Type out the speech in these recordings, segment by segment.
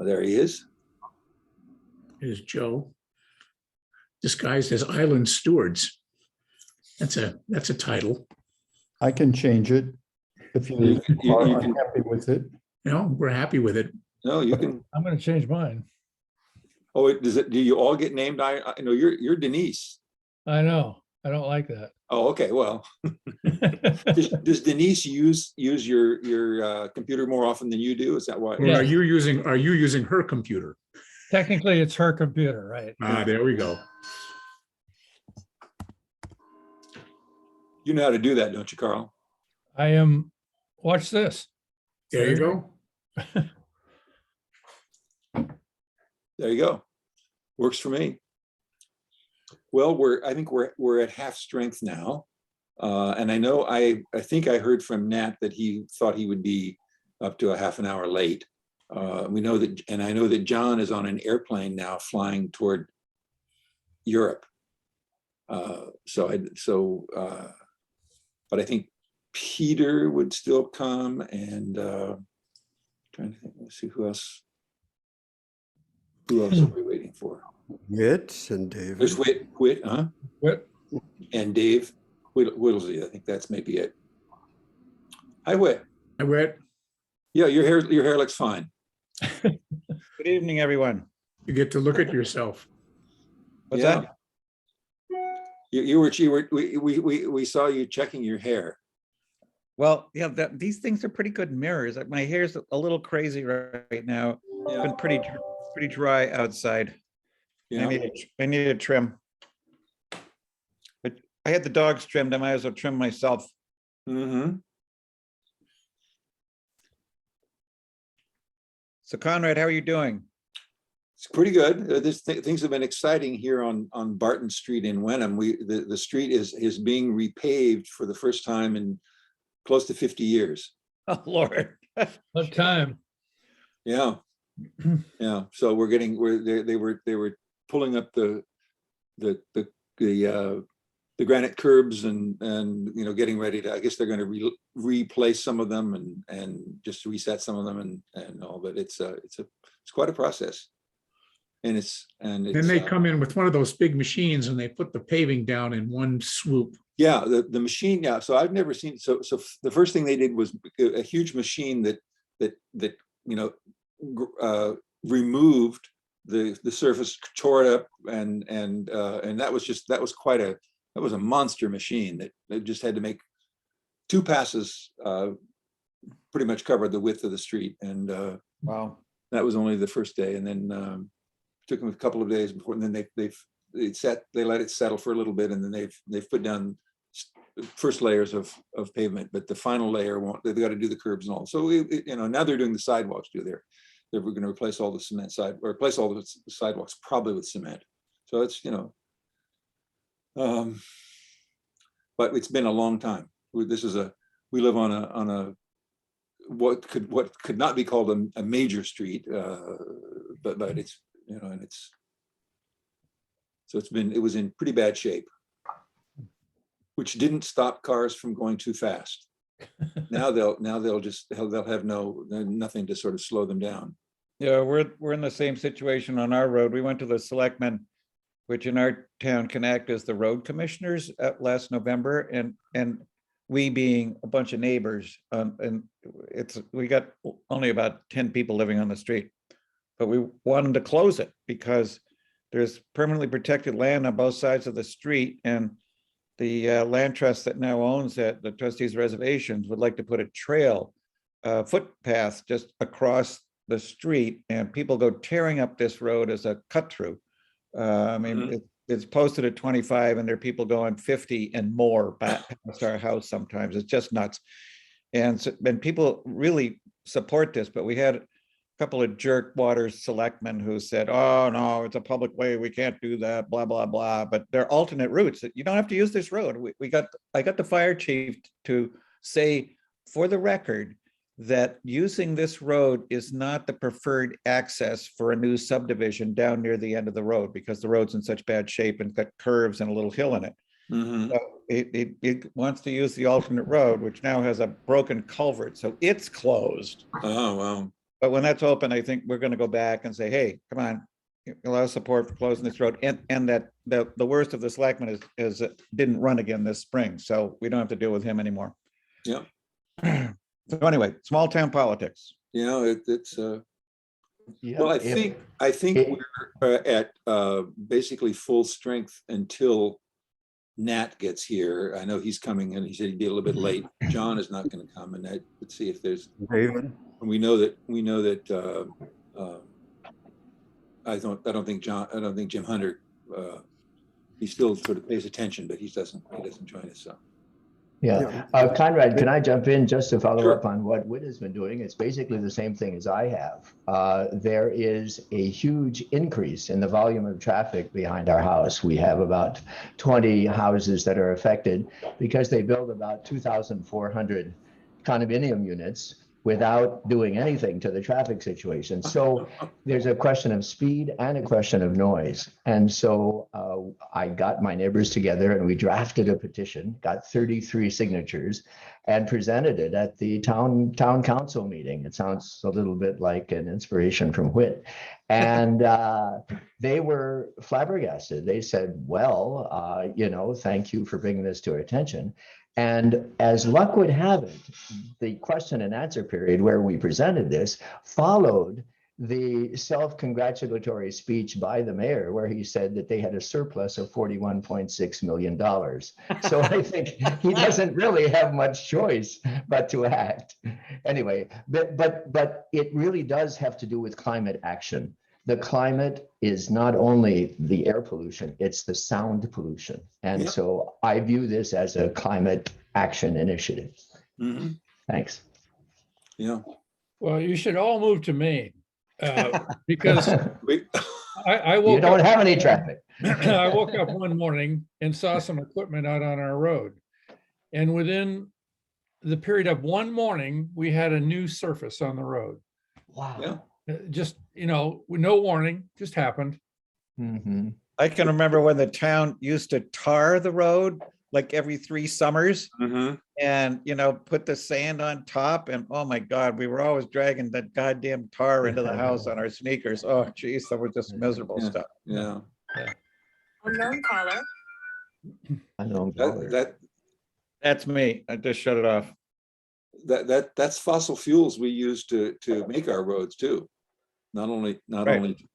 There he is. Here's Joe, disguised as island stewards. That's a title. I can change it if you You are can- unhappy with it. We're happy with it. No, you can. I'm going to change mine. Oh, does it? Do you all get named? I know you're Denise. I know. I don't like that. Oh, okay. Well, does Denise use your computer more often than you do? Is that why? Or Yeah. are you using her computer? Technically, it's her computer, right? There we go. You know how to do that, don't you, Carl? I am. Watch this. There you go. There you go. Works for me. Well, I think we're at half strength now. And I know I think I heard from Nat that he thought he would be up to a half an hour late. We know that, and I know that John is on an airplane now flying toward Europe. But I think Peter would still come, and trying to think, let's see who else. Who else are we waiting for? Whit and David. There's Whit, huh? What? And Dave Whittlesey. I think that's maybe it. Hi, Whit. I read. Yeah, your hair looks fine. Good evening, everyone. You get to look at yourself. What's Yeah. that? We saw you checking your hair. Well, yeah, these things are pretty good mirrors. My hair's a little crazy right now. It's Yeah. been pretty dry outside. Yeah. I need a trim. But I had the dogs trimmed. I might as well trim myself. Mm-hmm. So Conrad, how are you doing? It's pretty good. Things have been exciting here on Barton Street in Wenham. The street is being repaved for the first time in close to 50 years. Oh, Lord. What time? Yeah. Yeah. So they were pulling up the granite curbs and getting ready to, I guess they're going to replace some of them and just reset some of them and all, but it's quite a process. And Then they come in with one of those big machines and they put the paving down in one swoop. Yeah, the machine. Yeah, so I've never seen. So the first thing they did was a huge machine that removed the surface, tore it up, and that was a monster machine that just had to make 2 passes, pretty much covered the width of the street, and Wow. that was only the first day, and then took them a couple of days before, and then they let it settle for a little bit, and then they've put down first layers of pavement, but the final layer they've got to do the curbs and all. So now they're doing the sidewalks too. They're going to replace all the replace all the sidewalks probably with cement. So it's but it's been a long time. We live on a what could not be called a major street, but it's so it was in pretty bad shape, which didn't stop cars from going too fast. Now they'll have nothing to sort of slow them down. Yeah, we're in the same situation on our road. We went to the selectmen, which in our town can act as the road commissioners last November, and we being a bunch of neighbors, and we got only about 10 people living on the street, but we wanted to close it because there's permanently protected land on both sides of the street, and the land trust that now owns it, the trustees reservations, would like to put a trail, footpath just across the street, and people go tearing up this road as a cut through. I mean, it's posted at 25 and there are people going 50 and more back past our house sometimes. It's just nuts. And people really support this, but we had a couple of jerkwater selectmen who said, oh no, it's a public way, we can't do that, blah, blah, blah. But they're alternate routes that you don't have to use this road. I got the fire chief to say, for the record, that using this road is not the preferred access for a new subdivision down near the end of the road, because the road's in such bad shape and got curves and a little hill in it. Mm-hmm. So it wants to use the alternate road, which now has a broken culvert, so it's closed. Oh, wow. But when that's open, I think we're gonna go back and say, hey, come on, a lot of support for closing this road. And that the worst of the selectman is didn't run again this spring, so we don't have to deal with him anymore. Yeah. So anyway, small town politics. You know, it's, Yeah, well, I if- think it- we're at basically full strength until Nat gets here. I know he's coming and he said he'd be a little bit late. John is not going to come, and let's see if there's, David, we know that I don't think Jim Hunter, he still sort of pays attention, but he doesn't join us, so. Yeah, Conrad, can I jump in just to follow Sure. up on what Whit has been doing? It's basically the same thing as I have. There is a huge increase in the volume of traffic behind our house. We have about 20 houses that are affected because they build about 2,400 condominium units without doing anything to the traffic situation. So there's a question of speed and a question of noise. And so I got my neighbors together and we drafted a petition, got 33 signatures, and presented it at the town council meeting. It sounds a little bit like an inspiration from Whit. And they were flabbergasted. They said, well, thank you for bringing this to our attention. And as luck would have it, the question and answer period where we presented this followed the self-congratulatory speech by the mayor, where he said that they had a surplus of $41.6 million. So I think he doesn't really have much choice but to act. Anyway, but it really does have to do with climate action. The climate is not only the air pollution, it's the sound pollution. And Yeah. so I view this as a climate action initiative. Mhm. Thanks. Yeah. Well, you should all move to Maine. Because We- I You woke don't up, have any traffic. I woke up one morning and saw some equipment out on our road. And within the period of one morning, we had a new surface on the road. Wow. Yeah. Just, with no warning, just happened. Mhm. I can remember when the town used to tar the road like every 3 summers Mhm. and, put the sand on top, and oh my God, we were always dragging that goddamn tar into the house on our sneakers. Oh geez, that was just miserable Yeah. stuff. Yeah. Unknown caller. Unknown That, caller. that, That's me. I just shut it off. that's fossil fuels we use to make our roads too. Not Right. only,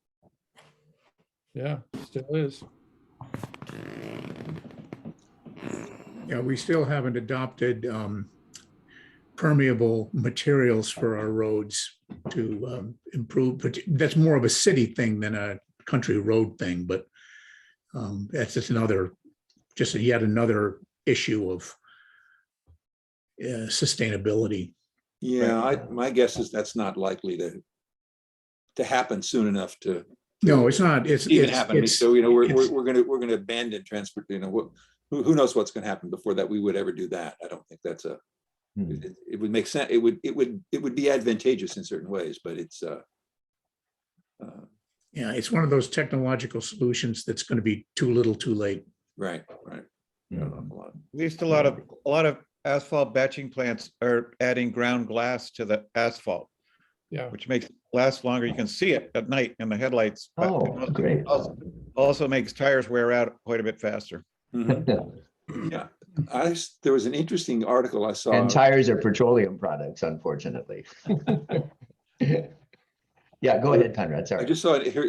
Yeah, still is. Yeah, we still haven't adopted permeable materials for our roads to improve, but that's more of a city thing than a country road thing, but that's just yet another issue of sustainability. yeah, my guess is that's not likely to happen soon enough to No, it's not. It's even happen. So, we're it's- gonna abandon transport, who knows what's gonna happen before that we would ever do that. I don't think that's Hmm. it would make sense. It would be advantageous in certain ways, but it's yeah, it's one of those technological solutions that's going to be too little, too late. right. Yeah, Mhm. a lot. At least a lot of asphalt batching plants are adding ground glass to the asphalt, Yeah. which makes it last longer. You can see it at night in the headlights. but Oh, it great. Also makes tires wear out quite a bit faster. Mhm. Yeah, there was an interesting article I saw. And tires are petroleum products, unfortunately. Yeah, go ahead, Conrad, I sorry. just saw it here.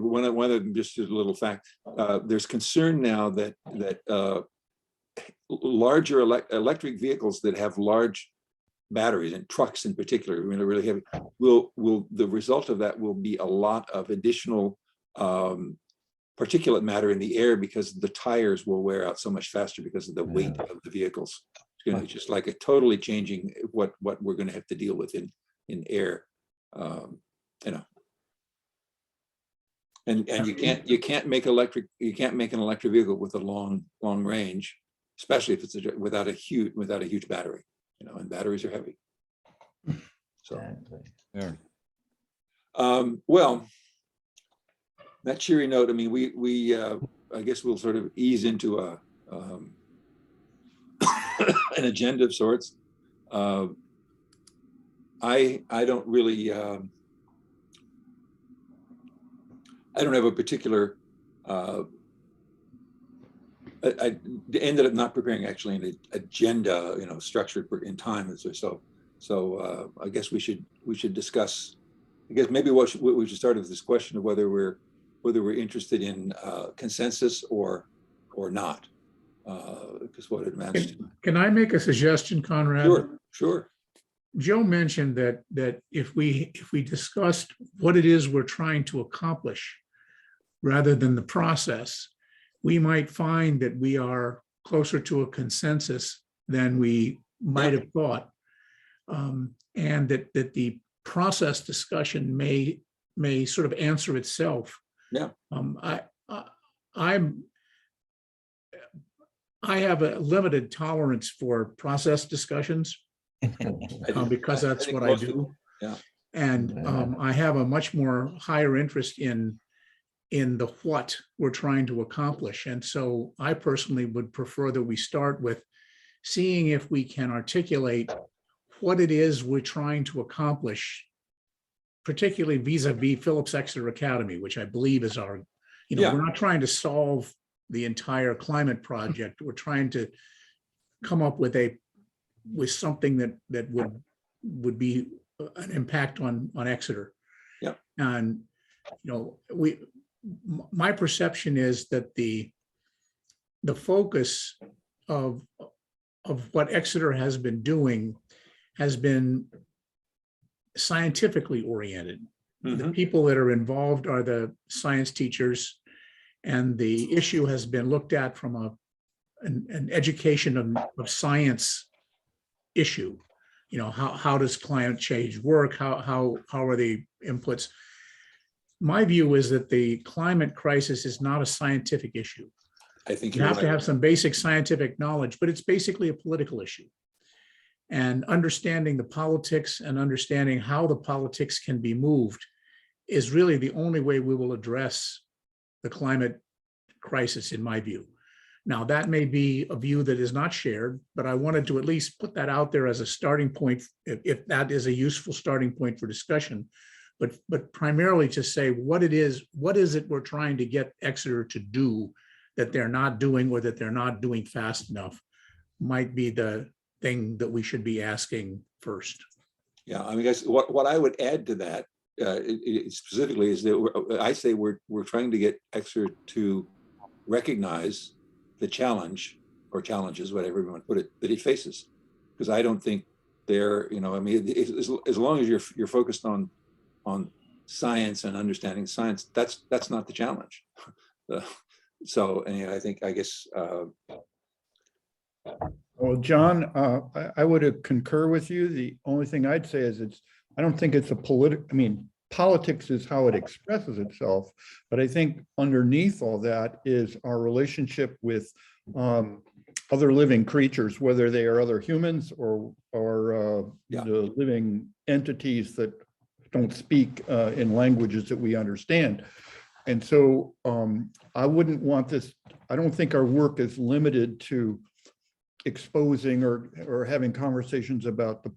One of them, just as a little fact. There's concern now that larger electric vehicles that have large batteries, and trucks in particular, really heavy, will the result of that will be a lot of additional particulate matter in the air because the tires will wear out so much faster because of the weight of the vehicles. It's going to be just like a totally changing what we're going to have to deal with in air. And you can't make an electric vehicle with a long range, especially if it's without a huge battery, and batteries are heavy. So, Exactly. Yeah. well, that cheery note, I mean, we I guess we'll sort of ease into a an agenda of sorts. I don't really I don't have a particular, I ended up not preparing actually an agenda, structured in time. So I guess we should discuss, I guess maybe we should start with this question of whether we're interested in consensus or not. Because what it amounts to. Can I make a suggestion, Conrad? Sure. Joe mentioned that if we discussed what it is we're trying to accomplish rather than the process, we might find that we are closer to a consensus than we might have thought. And that the process discussion may sort of answer itself. Yeah. I have a limited tolerance for process discussions because that's what I do. Yeah. And I have a much more higher interest in the what we're trying to accomplish. And so I personally would prefer that we start with seeing if we can articulate what it is we're trying to accomplish, particularly vis-a-vis Phillips Exeter Academy, which I believe is our, Yeah. we're not trying to solve the entire climate project. We're trying to come up with something that would be an impact on Exeter. Yeah. And my perception is that the focus of what Exeter has been doing has been scientifically oriented. The people that are involved are the science teachers, and the issue has been looked at from an education of science issue. How does climate change work? How are the inputs? My view is that the climate crisis is not a scientific issue. I think You you're have to right. have some basic scientific knowledge, but it's basically a political issue. And understanding the politics and understanding how the politics can be moved is really the only way we will address the climate crisis, in my view. Now, that may be a view that is not shared, but I wanted to at least put that out there as a starting point, if that is a useful starting point for discussion. But primarily to say what is it we're trying to get Exeter to do that they're not doing, or that they're not doing fast enough, might be the thing that we should be asking first. Yeah, I mean, guys, what I would add to that specifically is that I say we're trying to get Exeter to recognize the challenge or challenges, whatever you want to put it, that it faces. Because I don't think they're, I mean, as long as you're focused on science and understanding science, that's not the challenge. So, and I guess. Well, John, I would concur with you. The only thing I'd say is I don't think it's politics is how it expresses itself, but I think underneath all that is our relationship with other living creatures, whether they are other humans or the living entities that don't speak in languages that we understand. And so I wouldn't want this, I don't think our work is limited to exposing or having conversations about the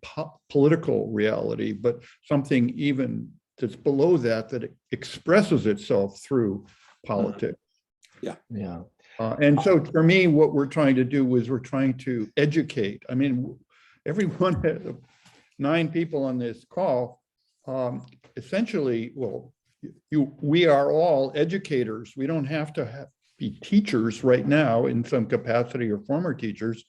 political reality, but something even that's below that expresses itself through politics. Yeah. Yeah. And so for me, what we're trying to do is we're trying to educate. I mean, everyone, 9 people on this call, essentially, well, we are all educators. We don't have to be teachers right now in some capacity or former teachers.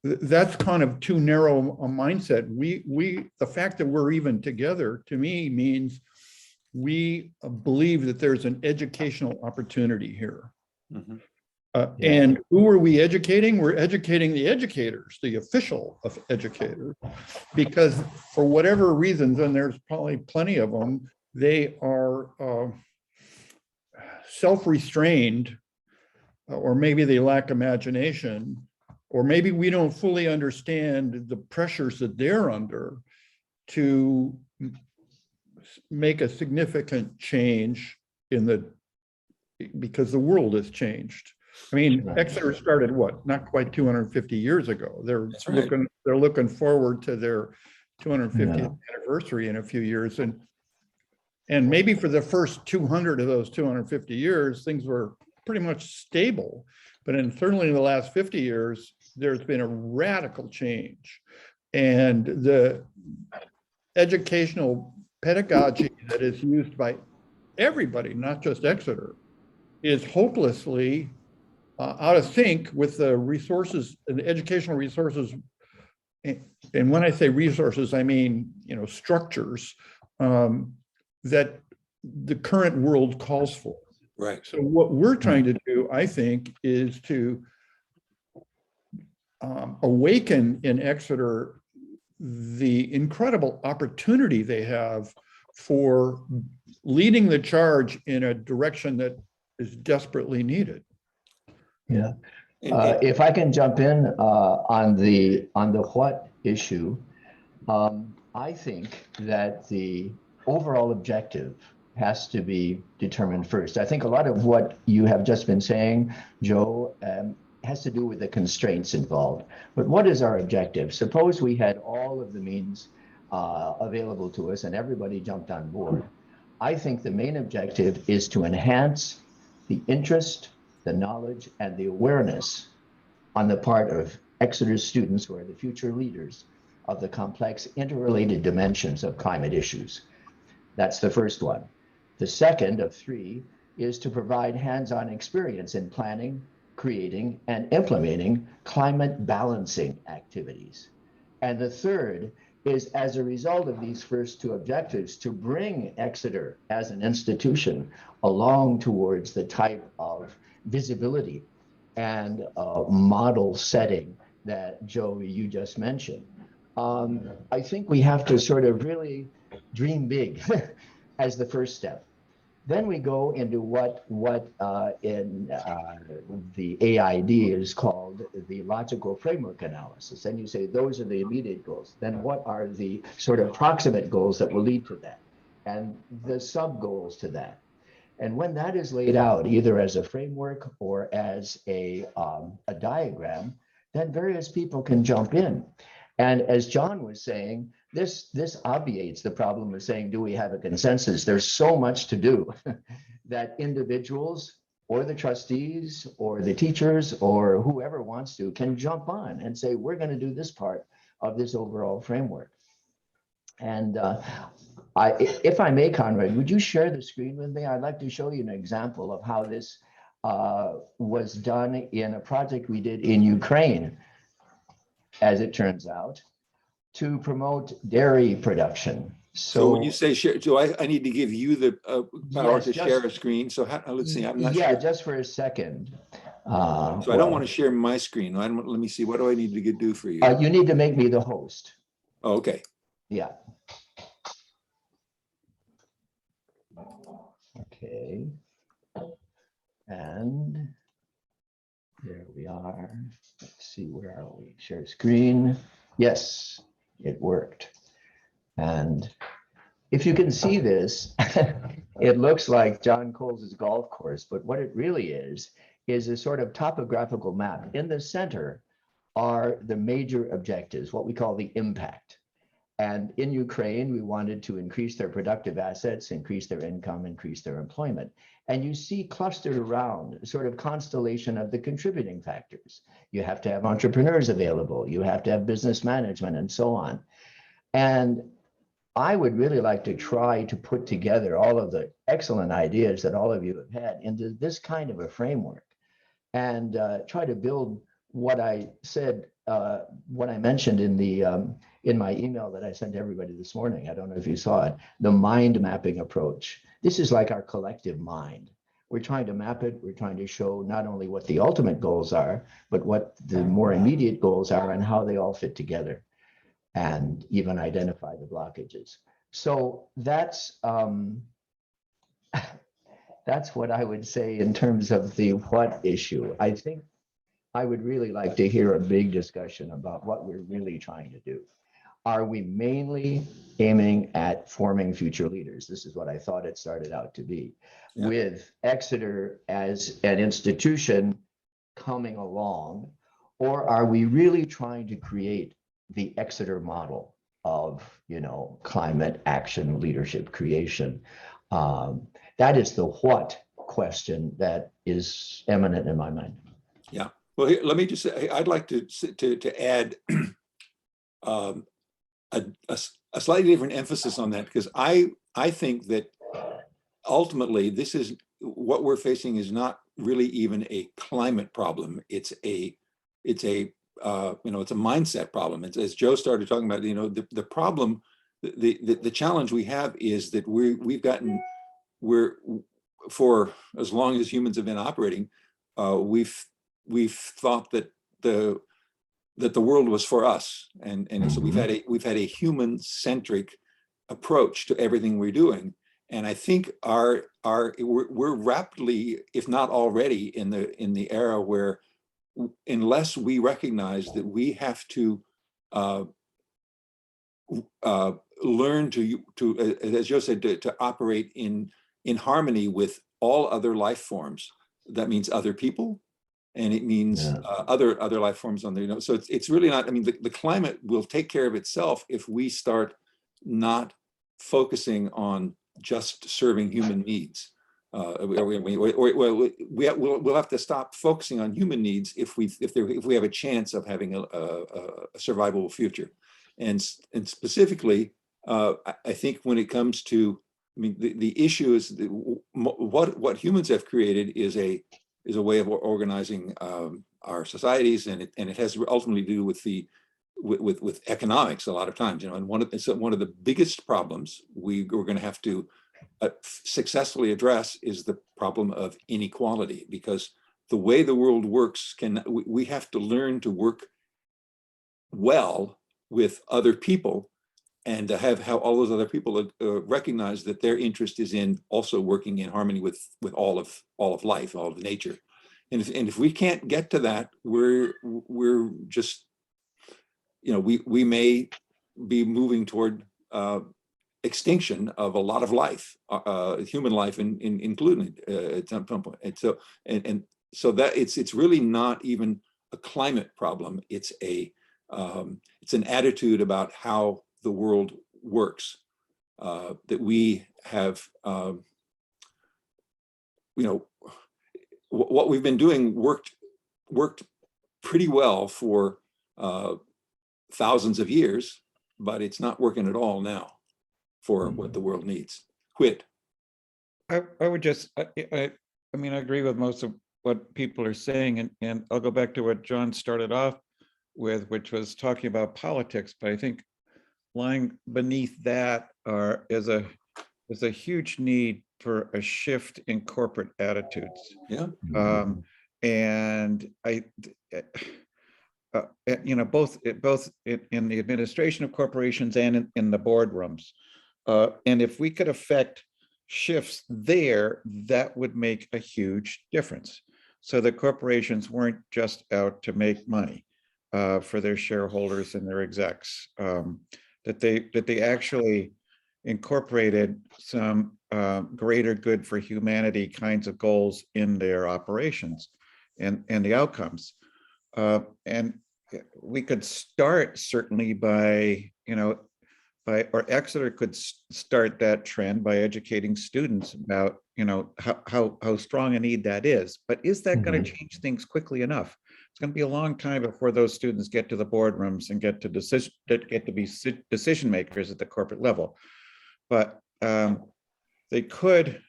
That's kind of too narrow a mindset. The fact that we're even together, to me, means we believe that there's an educational opportunity here. Mhm. And who are we educating? We're educating the educators, the official of educators, because for whatever reasons, and there's probably plenty of them, they are self-restrained, or maybe they lack imagination, or maybe we don't fully understand the pressures that they're under to make a significant change because the world has changed. I mean, Exeter started what? Not quite 250 years ago. They're looking forward to their 250th anniversary in a few years, and And maybe for the first 200 of those 250 years, things were pretty much stable. But certainly in the last 50 years, there's been a radical change. And the educational pedagogy that is used by everybody, not just Exeter, is hopelessly out of sync with the resources and the educational resources. And when I say resources, I mean, structures that the current world calls for. Right. So what we're trying to do, I think, is to awaken in Exeter the incredible opportunity they have for leading the charge in a direction that is desperately needed. Yeah. And- If I can jump in on the what issue, I think that the overall objective has to be determined first. I think a lot of what you have just been saying, Joe, has to do with the constraints involved. But what is our objective? Suppose we had all of the means available to us and everybody jumped on board. I think the main objective is to enhance the interest, the knowledge, and the awareness on the part of Exeter students, who are the future leaders, of the complex interrelated dimensions of climate issues. That's the first one. The second of three is to provide hands-on experience in planning, creating, and implementing climate balancing activities. And the third is, as a result of these first two objectives, to bring Exeter as an institution along towards the type of visibility and model setting that, Joe, you just mentioned. I think we have to sort of really dream big as the first step. Then we go into what in the AID is called the logical framework analysis. And you say, those are the immediate goals. Then what are the sort of proximate goals that will lead to that? And the sub goals to that. And when that is laid out, either as a framework or as a diagram, then various people can jump in. And as John was saying, this obviates the problem of saying, do we have a consensus? There's so much to do that individuals or the trustees or the teachers or whoever wants to can jump on and say, we're going to do this part of this overall framework. And if I may, Conrad, would you share the screen with me? I'd like to show you an example of how this was done in a project we did in Ukraine, as it turns out, to promote dairy production. So when you say share, do I need to give you the power Yes, to just- share a screen? So let's see, I'm not yeah, sure. just for a second. So I don't want to share my screen. Let me see, what do I need to do for you? You need to make me the host. Oh, okay. Yeah. Okay. And there we are. Let's see, where are we? Share screen. Yes, it worked. And if you can see this, it looks like John Coles's golf course, but what it really is a sort of topographical map. In the center are the major objectives, what we call the impact. And in Ukraine, we wanted to increase their productive assets, increase their income, increase their employment. And you see clustered around a sort of constellation of the contributing factors. You have to have entrepreneurs available, you have to have business management, and so on. And I would really like to try to put together all of the excellent ideas that all of you have had into this kind of a framework and try to build what I said, what I mentioned in my email that I sent to everybody this morning. I don't know if you saw it, the mind mapping approach. This is like our collective mind. We're trying to map it. We're trying to show not only what the ultimate goals are, but what the more immediate goals are and how they all fit together, and even identify the blockages. So that's what I would say in terms of the what issue. I think I would really like to hear a big discussion about what we're really trying to do. Are we mainly aiming at forming future leaders? This is what I thought it started out to be, Yeah. with Exeter as an institution coming along, or are we really trying to create the Exeter model of, climate action leadership creation? That is the what question that is eminent in my mind. Yeah. Well, here, let me just say, I'd like to add a slightly different emphasis on that, because I think that ultimately this is what we're facing is not really even a climate problem. It's a mindset problem. It's, as Joe started talking about, the problem, the challenge we have is that we're for as long as humans have been operating, we've thought that the world was for us, and so we've had a human-centric approach to everything we're doing. And I think we're rapidly, if not already, in the era where, unless we recognize that we have to learn to, as Joe said, to operate in harmony with all other life forms. That means other people, and it means other life forms on there. So it's really not. I mean, the climate will take care of itself if we start not focusing on just serving human needs. We'll have to stop focusing on human needs if we have a chance of having a survivable future. And specifically, I think when it comes to, I mean, the issue is what humans have created is a way of organizing our societies, and it has ultimately to do with economics a lot of times, and one of the biggest problems we're going to have to successfully address is the problem of inequality, because the way the world works, we have to learn to work well with other people, and to have how all those other people recognize that their interest is in also working in harmony with all of life, all of nature. And if we can't get to that, we're just, we may be moving toward extinction of a lot of life, human life, including at some point. And so that it's really not even a climate problem. It's an attitude about how the world works, that we have, what we've been doing worked pretty well for thousands of years, but it's not working at all now for what the world needs. Quit. I would just, I mean, I agree with most of what people are saying, and I'll go back to what John started off with, which was talking about politics. But I think lying beneath that is a huge need for a shift in corporate attitudes. Yeah. And both in the administration of corporations and in the boardrooms. And if we could affect shifts there, that would make a huge difference. So the corporations weren't just out to make money for their shareholders and their execs, that they actually incorporated some greater good for humanity kinds of goals in their operations and the outcomes. And we could start certainly by or Exeter could start that trend by educating students about, how strong a need that is. But is that going to change things quickly enough? It's going to be a long time before those students get to the boardrooms and get to be decision makers at the corporate level. But they could,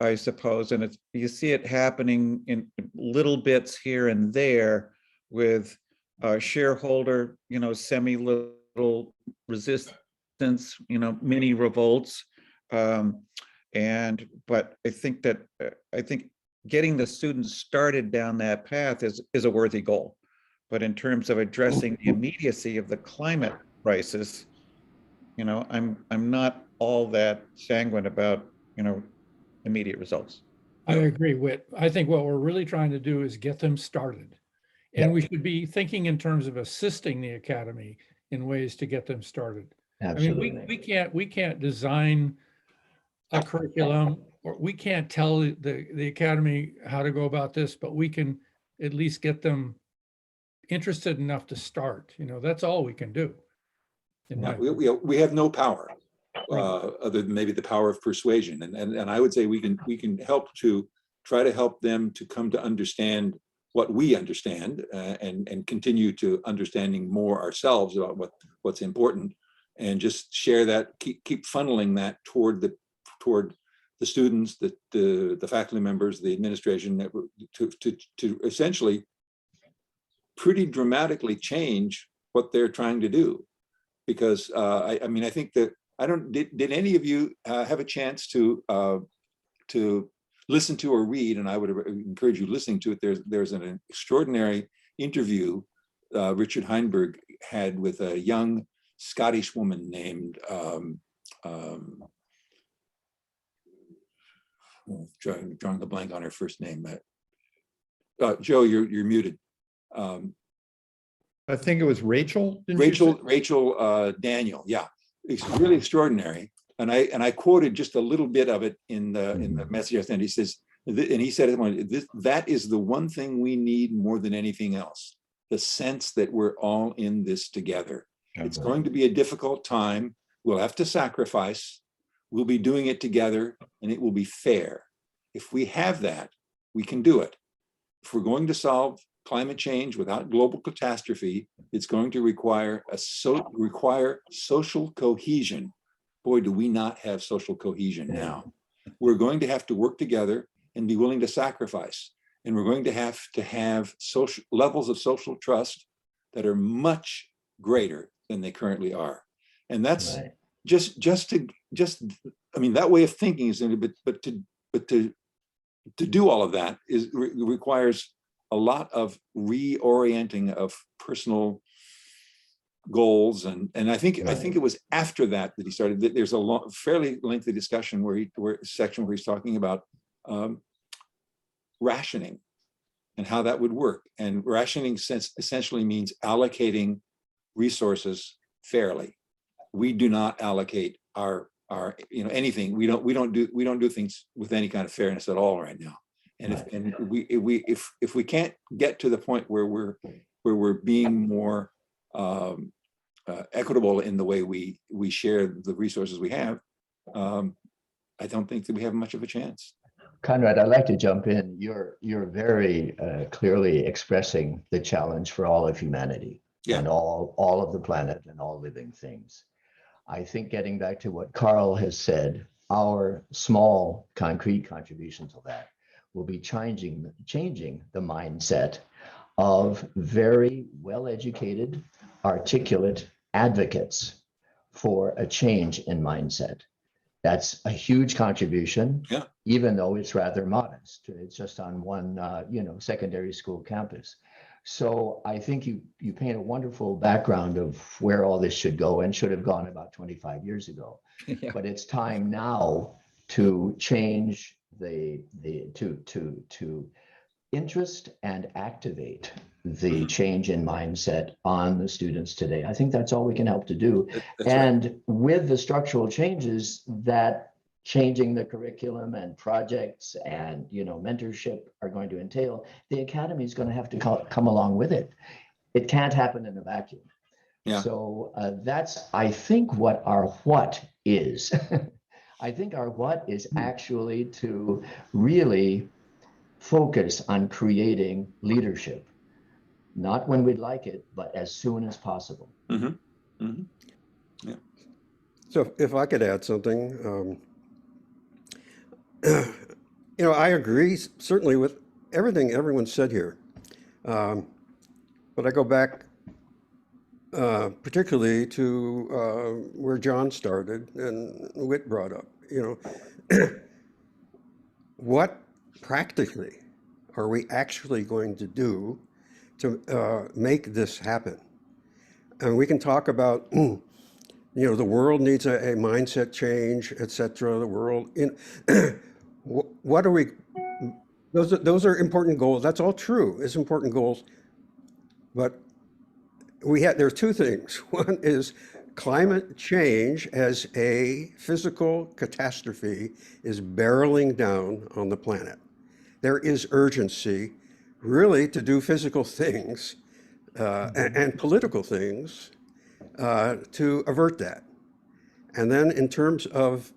I suppose, and you see it happening in little bits here and there with shareholder, semi-little resistance, mini revolts. But I think getting the students started down that path is a worthy goal. But in terms of addressing the immediacy of the climate crisis, I'm not all that sanguine about, immediate results. I agree, Whit. I think what we're really trying to do is get them started. And we should be thinking in terms of assisting the academy in ways to get them started. Absolutely. I mean, we can't design a curriculum, or we can't tell the academy how to go about this, but we can at least get them interested enough to start. That's all we can do. We have no power. other than maybe the power of persuasion. And I would say we can help to try to help them to come to understand what we understand, and continue to understanding more ourselves about what's important, and just share that, keep funneling that toward the students, the faculty members, the administration, to essentially pretty dramatically change what they're trying to do. Because I mean, I think that did any of you have a chance to listen to or read, and I would encourage you listening to it. There's an extraordinary interview Richard Heinberg had with a young Scottish woman named drawing the blank on her first name. Joe, you're muted. I think it was Rachel. Didn't you say? Rachel Daniel. Yeah, it's really extraordinary. And I quoted just a little bit of it in the message I sent. He says, and he said, that is the one thing we need more than anything else, the sense that we're all in this together. It's going to be a difficult time. We'll have to sacrifice. We'll be doing it together, and it will be fair. If we have that, we can do it. If we're going to solve climate change without global catastrophe, it's going to require social cohesion. Boy, do we not have social cohesion now. We're going to have to work together and be willing to sacrifice. And we're going to have social levels of social trust that are much greater than they currently are. And that's I mean, that way of thinking is, but to do all of that requires a lot of reorienting of personal goals, and I think it was after that he started. There's a fairly lengthy discussion where he's talking about rationing and how that would work. And rationing essentially means allocating resources fairly. We do not allocate our anything. We don't do things with any kind of fairness at all right now. And if we can't get to the point where we're being more equitable in the way we share the resources we have, I don't think that we have much of a chance. Conrad, I'd like to jump in. You're very clearly expressing the challenge for all of humanity and all of the planet and all living things. I think getting back to what Carl has said, our small concrete contribution to that will be changing the mindset of very well-educated, articulate advocates for a change in mindset. That's a huge contribution, even though it's rather modest. It's just on one, secondary school campus. So I think you paint a wonderful background of where all this should go, and should have gone about 25 years ago. But it's time now to change to interest and activate the change in mindset on the students today. I think that's all we can help to do. And with the structural changes that changing the curriculum and projects and mentorship are going to entail, the academy is going to have to come along with it. It can't happen in a vacuum. So that's, I think, what our what is. I think our what is actually to really focus on creating leadership, not when we'd like it, but as soon as possible. So if I could add something, I agree certainly with everything everyone said here, but I go back particularly to where John started and Whit brought up. What practically are we actually going to do to make this happen? And we can talk about, the world needs a mindset change, etc. The world, what are we? Those are important goals. That's all true. It's important goals, but there's two things. One is climate change as a physical catastrophe is barreling down on the planet. There is urgency really to do physical things and political things to avert that. And then in terms of,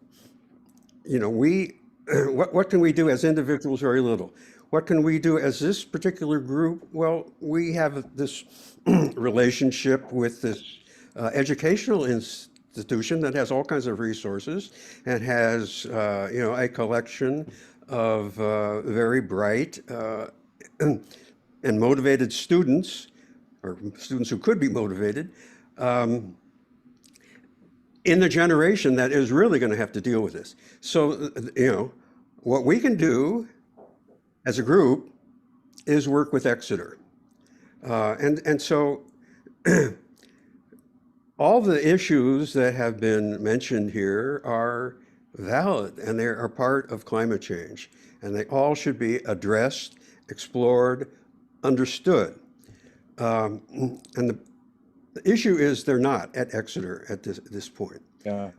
you know, what can we do as individuals? Very little. What can we do as this particular group? Well, we have this relationship with this educational institution that has all kinds of resources and has, you know, a collection of very bright and motivated students, or students who could be motivated, in the generation that is really going to have to deal with this. So, you know, what we can do as a group is work with Exeter. And so all the issues that have been mentioned here are valid, and they are part of climate change, and they all should be addressed, explored, understood. And the issue is they're not at Exeter at this point. Yeah.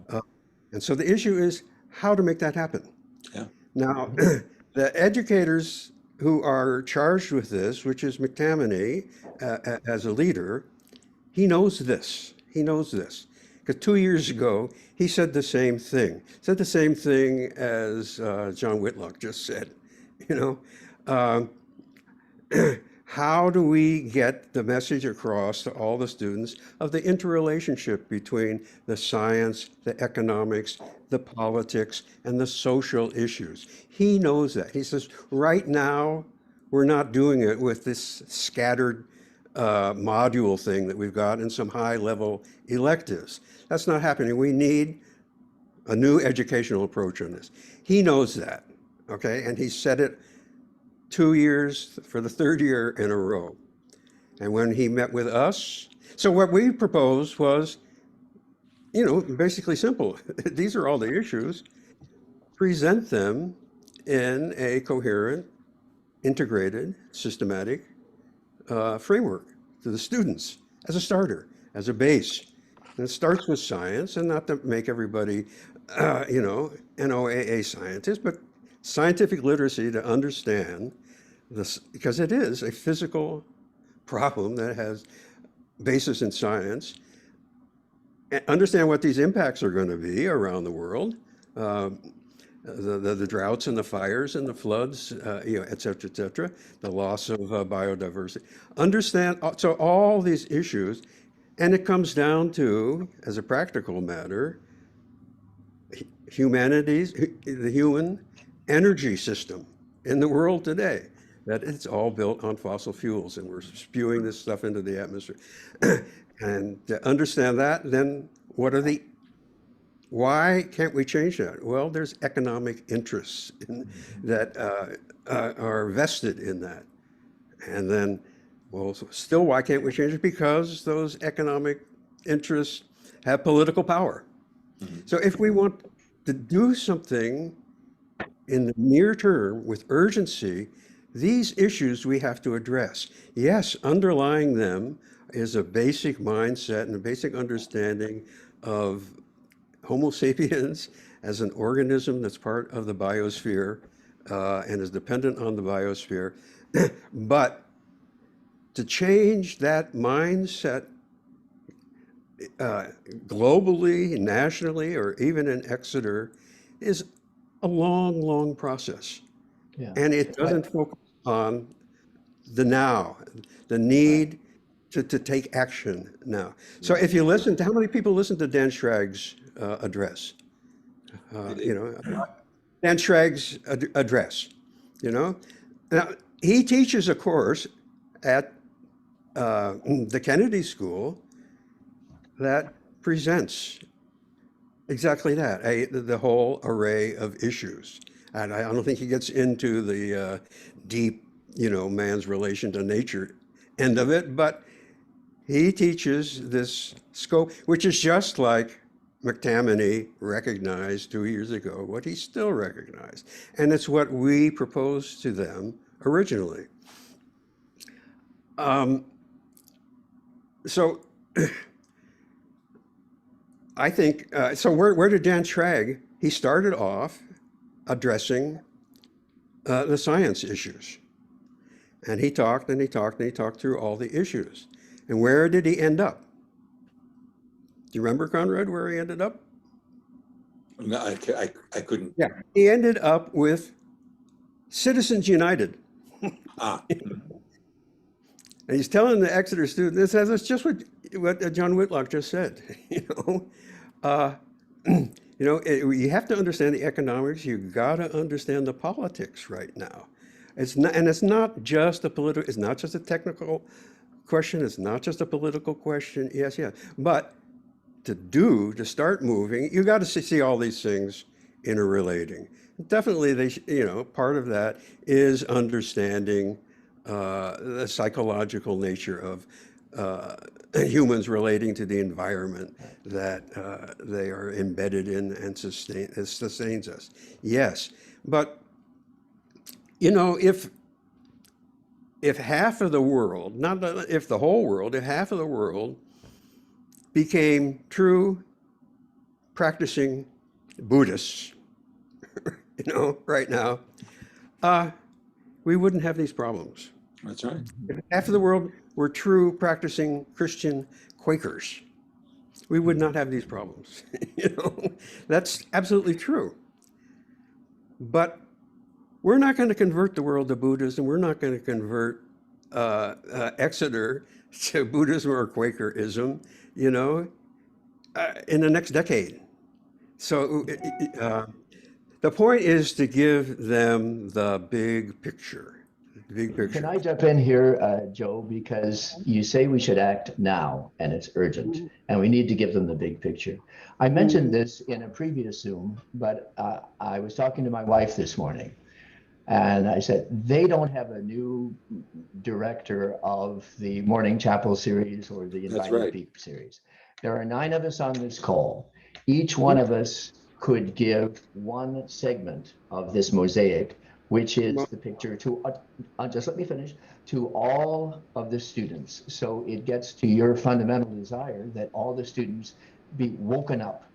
And so the issue is how to make that happen. Yeah. Now, the educators who are charged with this, which is McTamaney as a leader, he knows this. He knows this. Because 2 years ago, he said the same thing. Said the same thing as John Whitlock just said. You know, how do we get the message across to all the students of the interrelationship between the science, the economics, the politics, and the social issues? He knows that. He says, right now, we're not doing it with this scattered module thing that we've got and some high-level electives. That's not happening. We need a new educational approach on this. He knows that, okay? And he said it 2 years for the third year in a row. And when he met with us, so what we proposed was, you know, basically simple. These are all the issues. Present them in a coherent, integrated, systematic framework to the students as a starter, as a base. And it starts with science, and not to make everybody, you know, NOAA scientists, but scientific literacy to understand this, because it is a physical problem that has basis in science. And understand what these impacts are going to be around the world, the droughts and the fires and the floods, you know, et cetera, the loss of biodiversity. Understand, so all these issues, and it comes down to, as a practical matter, the human energy system in the world today, that it's all built on fossil fuels, and we're spewing this stuff into the atmosphere. And to understand that, then why can't we change that? Well, there's economic interests that are vested in that. And then, well, still, why can't we change it? Because those economic interests have political power. So if we want to do something in the near term with urgency, these issues we have to address. Yes, underlying them is a basic mindset and a basic understanding of Homo sapiens as an organism that's part of the biosphere and is dependent on the biosphere. But to change that mindset globally, nationally, or even in Exeter is a long, long process. Yeah. And it doesn't focus on the now, the need to take action now. So if you listen to, how many people listen to Dan Schrag's address? You know, Dan Schrag's address, you know? Now, he teaches a course at the Kennedy School that presents exactly that, the whole array of issues. And I don't think he gets into the deep, you know, man's relation to nature end of it, but he teaches this scope, which is just like McTamaney recognized 2 years ago, what he still recognized. And it's what we proposed to them originally. So I think, so where did Dan Schrag, he started off addressing the science issues. And he talked and he talked and he talked through all the issues. And where did he end up? Do you remember, Conrad, where he ended up? No, I couldn't. Yeah, he ended up with Citizens United. Ah, And he's telling the Exeter students, that's just what John Whitlock just said. Uh, you have to understand the economics. You got to understand the politics right now. It's not just a political. It's not just a technical question. It's not just a political question. Yes, yes. But to start moving, you got to see all these things interrelating. Definitely, part of that is understanding the psychological nature of humans relating to the environment that they are embedded in and sustains us. Yes, but if half of the world, not if the whole world, if half of the world became true practicing Buddhists, right now, we wouldn't have these problems. that's right. If half of the world were true practicing Christian Quakers, we would not have these problems. That's absolutely true. But we're not going to convert the world to Buddhism. We're not going to convert Exeter to Buddhism or Quakerism, in the next decade. So the point is to give them the big picture. The big picture. Can I jump in here, Joe? Because you say we should act now and it's urgent and we need to give them the big picture. I mentioned this in a previous Zoom, but I was talking to my wife this morning and I said, they don't have a new director of the Morning Chapel series or the That's Invited right. Peep series. There are 9 of us on this call. Each one of us could give one segment of this mosaic, which is the picture to, just let me finish, to all of the students. So it gets to your fundamental desire that all the students be woken up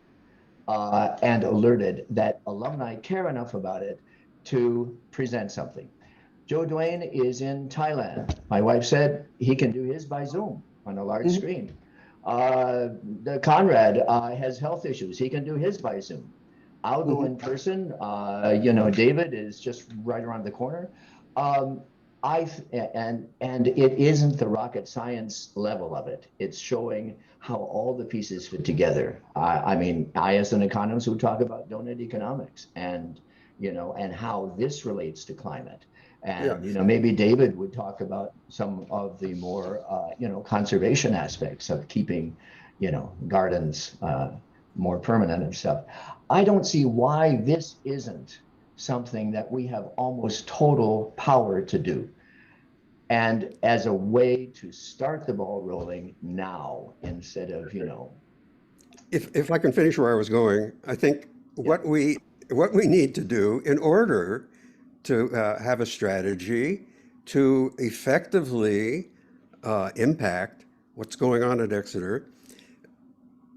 and alerted that alumni care enough about it to present something. Joe Duane is in Thailand. My wife said he can do his by Zoom on a large screen. Conrad has health issues. He can do his by Zoom. I'll go in person. David is just right around the corner. And it isn't the rocket science level of it. It's showing how all the pieces fit together. I as an economist would talk about donut economics and how this relates to climate. And maybe David would talk about some of the more conservation aspects of keeping gardens more permanent and stuff. I don't see why this isn't something that we have almost total power to do. And as a way to start the ball rolling now instead of, If I can finish where I was going, I think what we need to do in order to have a strategy to effectively impact what's going on at Exeter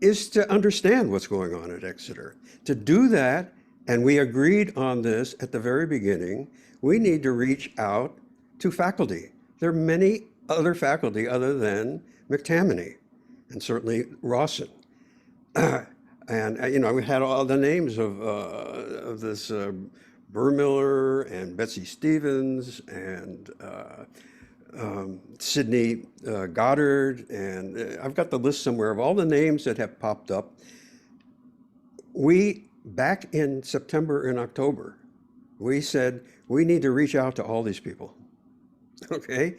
is to understand what's going on at Exeter. To do that, and we agreed on this at the very beginning, we need to reach out to faculty. There are many other faculty other than McTammany, and certainly Rawson. And we had all the names of this Burmiller and Betsy Stevens and Sydney Goddard, and I've got the list somewhere of all the names that have popped up. We, back in September and October, we said we need to reach out to all these people. Okay,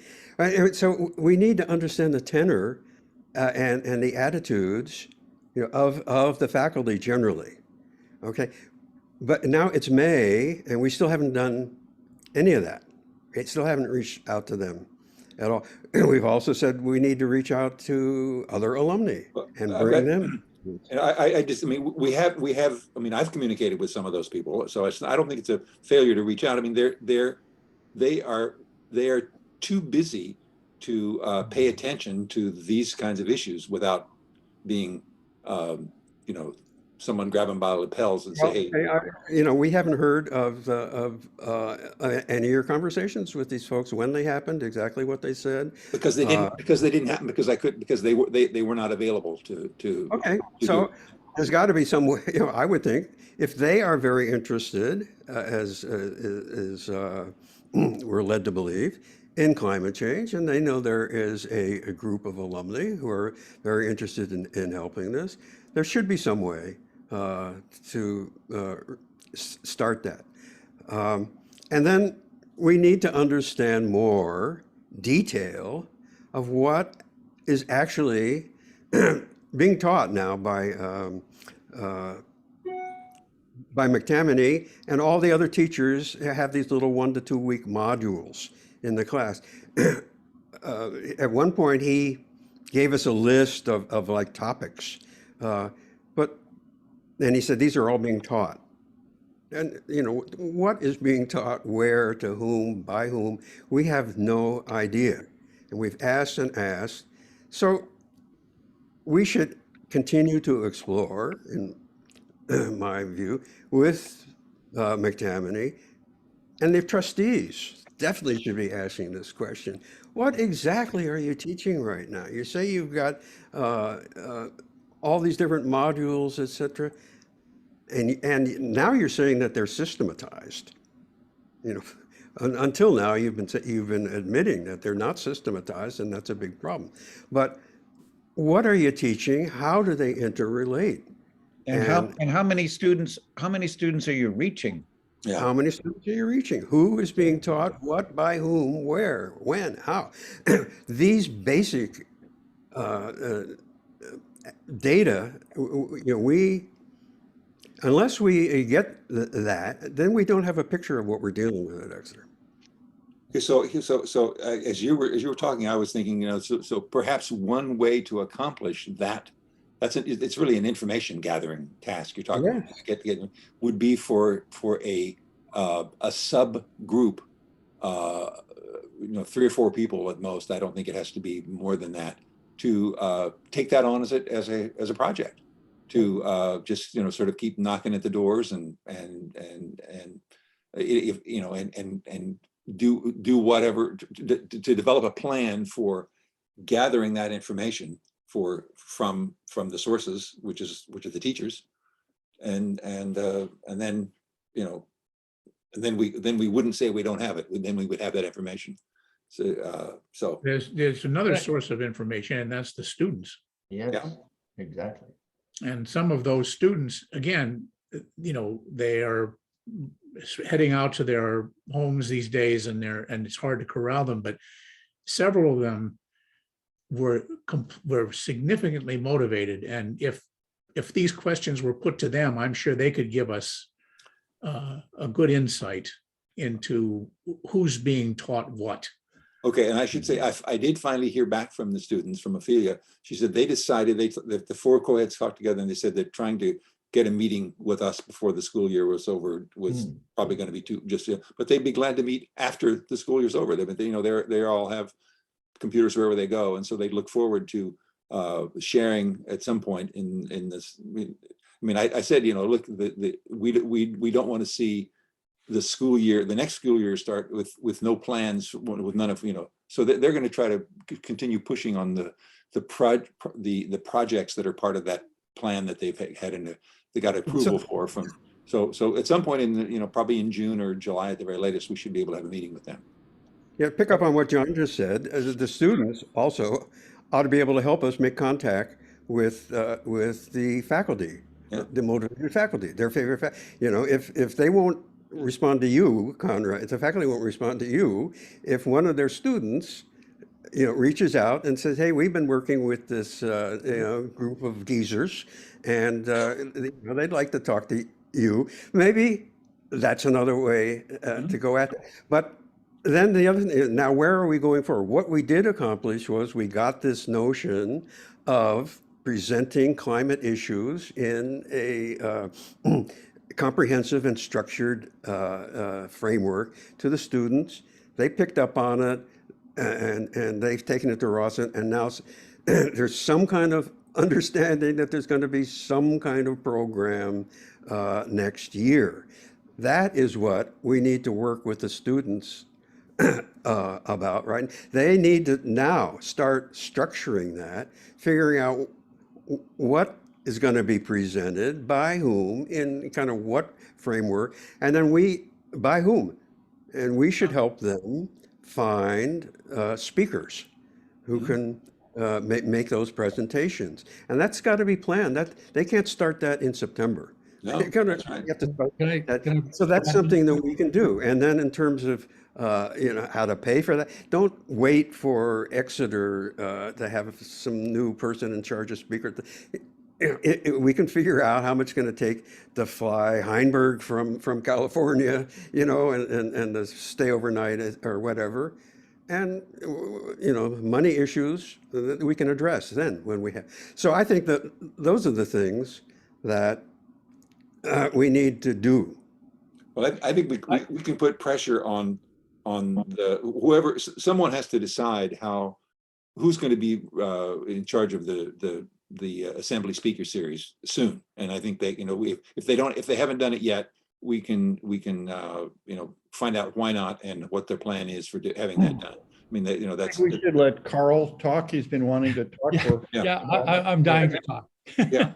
so we need to understand the tenor and the attitudes of the faculty generally. Okay, but now it's May and we still haven't done any of that. We still haven't reached out to them at all. We've also said we need to reach out to other alumni and bring them. And we have, I've communicated with some of those people, so I don't think it's a failure to reach out. They are too busy to pay attention to these kinds of issues without being, someone grab them by the lapels and say, hey. We haven't heard of any of your conversations with these folks, when they happened, exactly what they said. Because they didn't happen, because they were not available to Okay, so there's got to be some way, I would think, if they are very interested, we're led to believe, in climate change, and they know there is a group of alumni who are very interested in helping this, there should be some way to start that. And then we need to understand more detail of what is actually being taught now by McTamaney, and all the other teachers have these little 1 to 2 week modules in the class. At one point, he gave us a list of like topics, but then he said, these are all being taught. And, what is being taught, where, to whom, by whom, we have no idea. And we've asked and asked. So we should continue to explore, in my view, with McTamaney, and the trustees definitely should be asking this question. What exactly are you teaching right now? You say you've got all these different modules, et cetera, and now you're saying that they're systematized. Until now, you've been admitting that they're not systematized, and that's a big problem. But what are you teaching? How do they interrelate? And how many students are you reaching? Yeah. How many students are you reaching? Who is being taught what, by whom, where, when, how? These basic data, unless we get that, then we don't have a picture of what we're dealing with at Exeter. Okay, so as you were talking, I was thinking, so perhaps one way to accomplish that, it's really an information gathering task you're talking about. Would be for a subgroup, 3 or 4 people at most. I don't think it has to be more than that, to take that on as a project, to just sort of keep knocking at the doors and do whatever to develop a plan for gathering that information from the sources, which are the teachers, and then we wouldn't say we don't have it. Then we would have that information. So There's another source of information, and that's the students. Yes, Yeah. exactly. And some of those students, again, they are heading out to their homes these days, and it's hard to corral them, but several of them were significantly motivated. And if these questions were put to them, I'm sure they could give us a good insight into who's being taught what. Okay, and I should say, I did finally hear back from the students, from Ophelia. She said they decided, the 4 co-eds talked together, and they said they're trying to get a meeting with us before the school year was over. Was probably going to be but they'd be glad to meet after the school year's over. They all have computers wherever they go, and so they look forward to sharing at some point in this. I said, look, we don't want to see the next school year start with no plans, with none of, so they're going to try to continue pushing on the projects that are part of that plan that they've had they got approval for from. So at some point in probably in June or July at the very latest, we should be able to have a meeting with them. Yeah, pick up on what John just said. The students also ought to be able to help us make contact with the faculty, the motivated faculty, their favorite if they won't respond to you, Conrad, if the faculty won't respond to you, if one of their students reaches out and says, hey, we've been working with this group of geezers, and they'd like to talk to you, maybe that's another way to go at it. But then the other thing, now where are we going forward? What we did accomplish was we got this notion of presenting climate issues in a comprehensive and structured framework to the students. They picked up on it, and they've taken it to Ross, and now there's some kind of understanding that there's going to be some kind of program next year. That is what we need to work with the students about, right? They need to now start structuring that, figuring out what is going to be presented, by whom, in kind of what framework, and then by whom. And we should help them find speakers who can make those presentations. And that's got to be planned. That they can't start that in September. No, They're gonna- that's right. you have to start Can I- that. can I- So that's something that we can do. And then in terms of how to pay for that, don't wait for Exeter to have some new person in charge of speaker. We can figure out how much it's going to take to fly Heinberg from California, and to stay overnight or whatever. And, money issues that we can address then when we have. So I think that those are the things that we need to do. Well, I think we can put pressure on whoever, someone has to decide who's going to be in charge of the Assembly Speaker Series soon. And I think they, if they haven't done it yet, we can find out why not and what their plan is for having that done. I mean, that's. We should let Carl talk. He's been wanting to talk for. Yeah, I'm dying to talk. Yeah.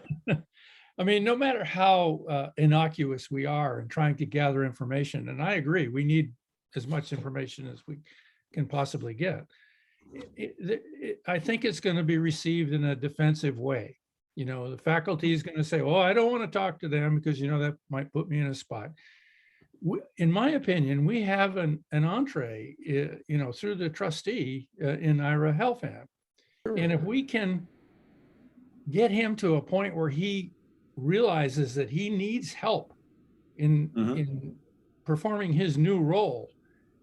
I mean, no matter how innocuous we are in trying to gather information, and I agree, we need as much information as we can possibly get. I think it's going to be received in a defensive way. The faculty is going to say, "Oh, I don't want to talk to them because that might put me in a spot." In my opinion, we have an entree, through the trustee in Ira Helfand, and if we can get him to a point where he realizes that he needs help in performing his new role,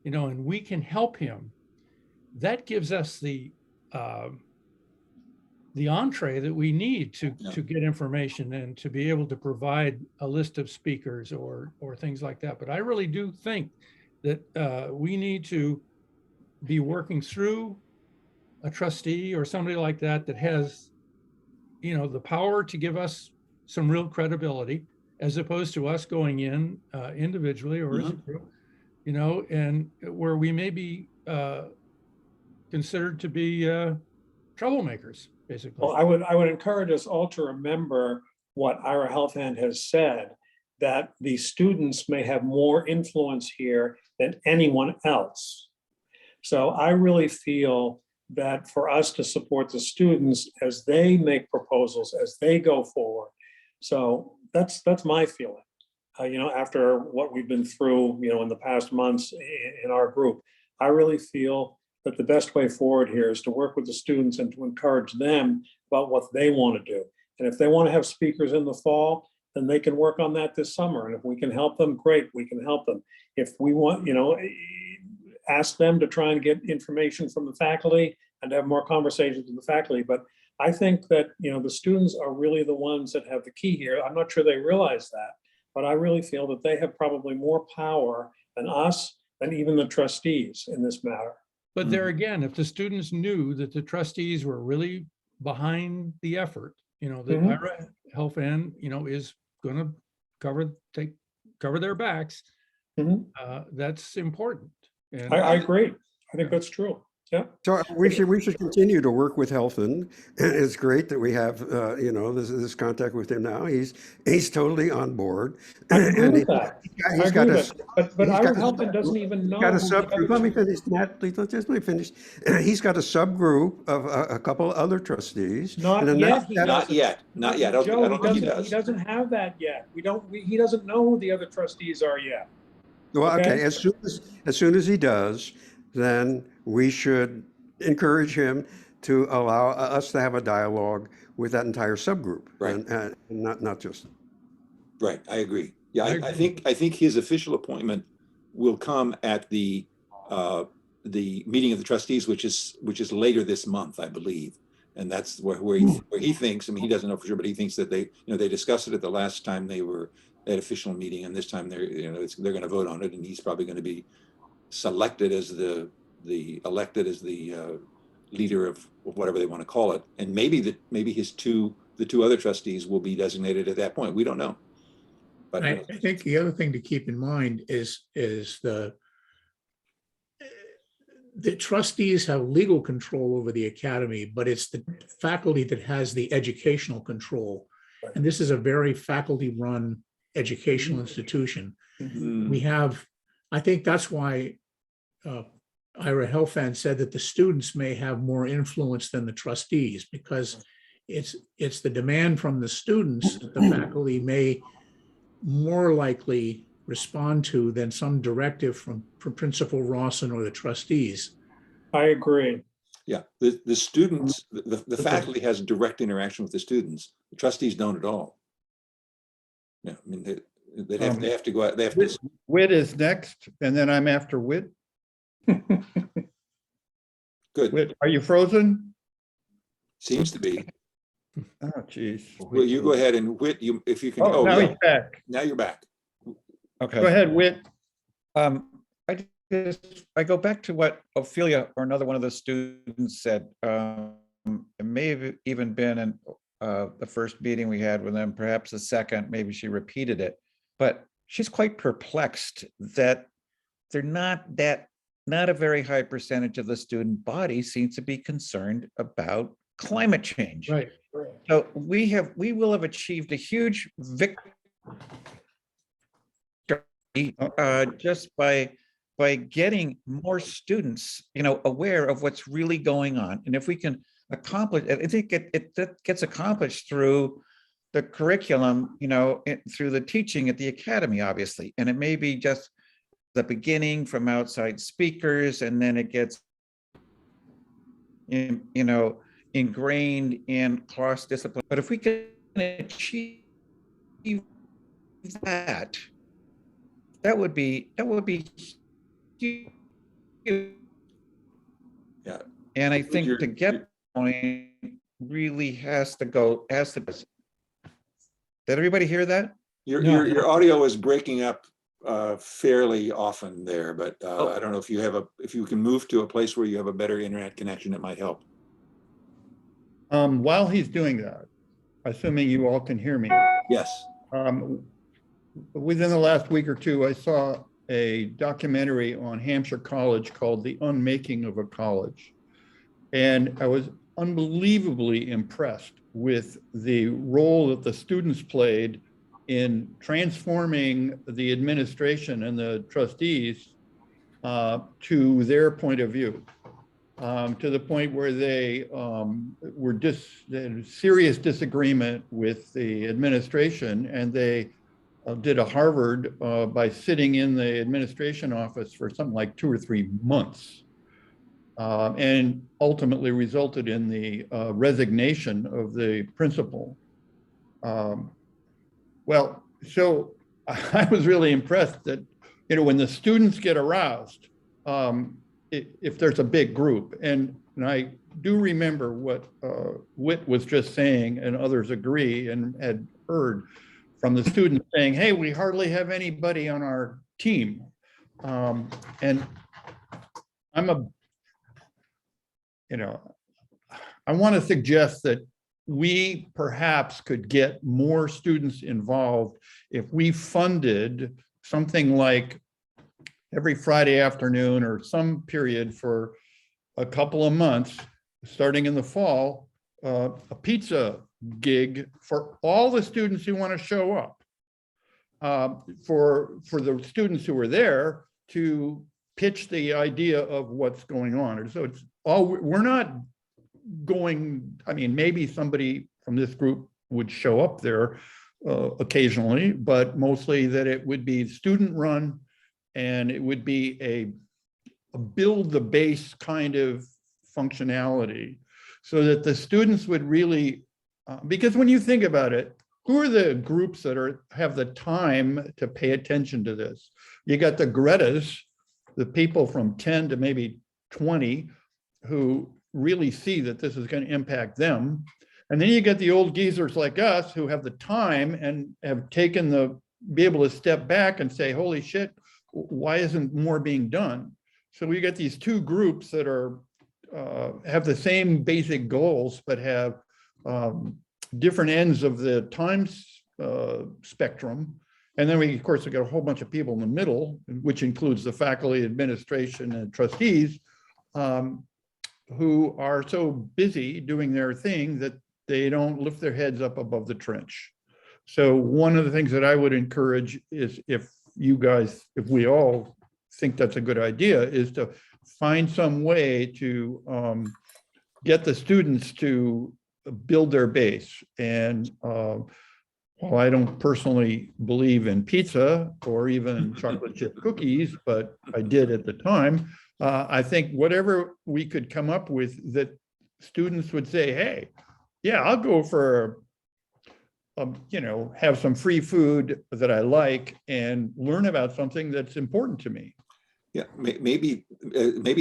and we can help him, that gives us the entree that we need to get information and to be able to provide a list of speakers or things like that. But I really do think that we need to be working through a trustee or somebody like that has, the power to give us some real credibility, as opposed to us going in individually or as a group, and where we may be considered to be troublemakers, basically. Well, I would encourage us all to remember what Ira Helfand has said, that the students may have more influence here than anyone else. So I really feel that for us to support the students as they make proposals, as they go forward. So that's my feeling. After what we've been through, in the past months in our group, I really feel that the best way forward here is to work with the students and to encourage them about what they want to do. And if they want to have speakers in the fall, then they can work on that this summer. And if we can help them, great, we can help them. If we want, ask them to try and get information from the faculty and have more conversations with the faculty. But I think that, the students are really the ones that have the key here. I'm not sure they realize that, but I really feel that they have probably more power than us, than even the trustees in this matter. But there again, if the students knew that the trustees were really behind the effort, that Ira Helfand, is going to cover their backs, that's important. And I agree. I think that's true. Yeah. So we should continue to work with Helfand. It's great that we have this contact with him now. He's totally on board. I agree with that. He's got a but Ira Helfand doesn't even know. Got a subgroup. Let me finish, Nat. Please let me finish. He's got a subgroup of a couple of other trustees. Not and yet. Not yet. I don't think he does. He doesn't have that yet. He doesn't know who the other trustees are yet. Well, okay. As soon as he does, then we should encourage him to allow us to have a dialogue with that entire subgroup, right? And not just. Right. I agree. Yeah, I think his official appointment will come at the meeting of the trustees, which is later this month, I believe, and that's where he thinks. I mean, he doesn't know for sure, but he thinks that they discussed it at the last time they were at official meeting, and this time they're going to vote on it, and he's probably going to be selected as the elected as the leader of whatever they want to call it, and maybe the two other trustees will be designated at that point. We don't know. But I think the other thing to keep in mind is the trustees have legal control over the academy, but it's the faculty that has the educational control. And this is a very faculty-run educational institution. Mm, We have, I think that's why Ira Helfand said that the students may have more influence than the trustees, because it's the demand from the students that the faculty may more likely respond to than some directive from Principal Rawson or the trustees. I agree. yeah, the students, the faculty has direct interaction with the students. The trustees don't at all. Yeah, I mean, they have to go out, they have to, Whit is next, and then I'm after Whit. good, Whit, are you frozen? seems to be. Oh, geez. Well, you go ahead and Whit, if you can, Oh, now yeah, he's back. now you're back. Okay. Go ahead, Whit. I go back to what Ophelia or another one of the students said. It may have even been in the first meeting we had with them, perhaps the second, maybe she repeated it. But she's quite perplexed that not a very high percentage of the student body seems to be concerned about climate change. Right. So we will have achieved a huge victory just by getting more students, aware of what's really going on. And if we can accomplish, I think that gets accomplished through the curriculum, through the teaching at the academy, obviously. And it may be just the beginning from outside speakers, and then it gets, ingrained in cross discipline. But if we can achieve that, that would be huge. Yeah. And I think to get the point really has to. Did everybody hear that? Your audio is breaking up fairly often there, but I don't know if you can move to a place where you have a better internet connection, it might help. While he's doing that, assuming you all can hear me, Yes. within the last week or two, I saw a documentary on Hampshire College called The Unmaking of a College. And I was unbelievably impressed with the role that the students played in transforming the administration and the trustees to their point of view, to the point where they they had serious disagreement with the administration, and they did a Harvard by sitting in the administration office for something like 2 or 3 months, and ultimately resulted in the resignation of the principal. Well, so I was really impressed that, when the students get aroused, if there's a big group, and I do remember what Whit was just saying, and others agree and had heard from the students saying, hey, we hardly have anybody on our team. And I want to suggest that we perhaps could get more students involved if we funded something like every Friday afternoon or some period for a couple of months, starting in the fall, a pizza gig for all the students who want to show up, for the students who are there to pitch the idea of what's going on. And so it's all, we're not going, maybe somebody from this group would show up there occasionally, but mostly that it would be student run, and it would be a build the base kind of functionality, so that the students would really, because when you think about it, who are the groups that have the time to pay attention to this? You got the Gretas, the people from 10 to maybe 20 who really see that this is going to impact them. And then you get the old geezers like us who have the time and have be able to step back and say, holy shit, why isn't more being done? So we get these two groups that have the same basic goals, but have different ends of the time spectrum. And then of course, we got a whole bunch of people in the middle, which includes the faculty, administration, and trustees, who are so busy doing their thing that they don't lift their heads up above the trench. So one of the things that I would encourage is if we all think that's a good idea, is to find some way to get the students to build their base. And while I don't personally believe in pizza or even chocolate chip cookies, but I did at the time, I think whatever we could come up with that students would say, hey, yeah, I'll go for, have some free food that I like and learn about something that's important to me. Yeah, maybe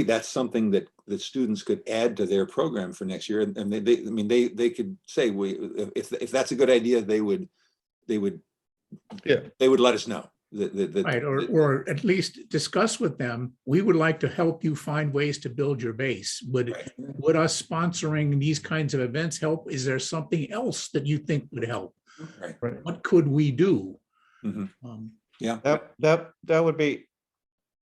that's something that students could add to their program for next year. And they could say, if that's a good idea, they would let us know. Right, or at least discuss with them, we would like to help you find ways to build your base. Would us sponsoring these kinds of events help? Is there something else that you think would help? Right. What could we do? Mm-hmm. Yeah. That would be,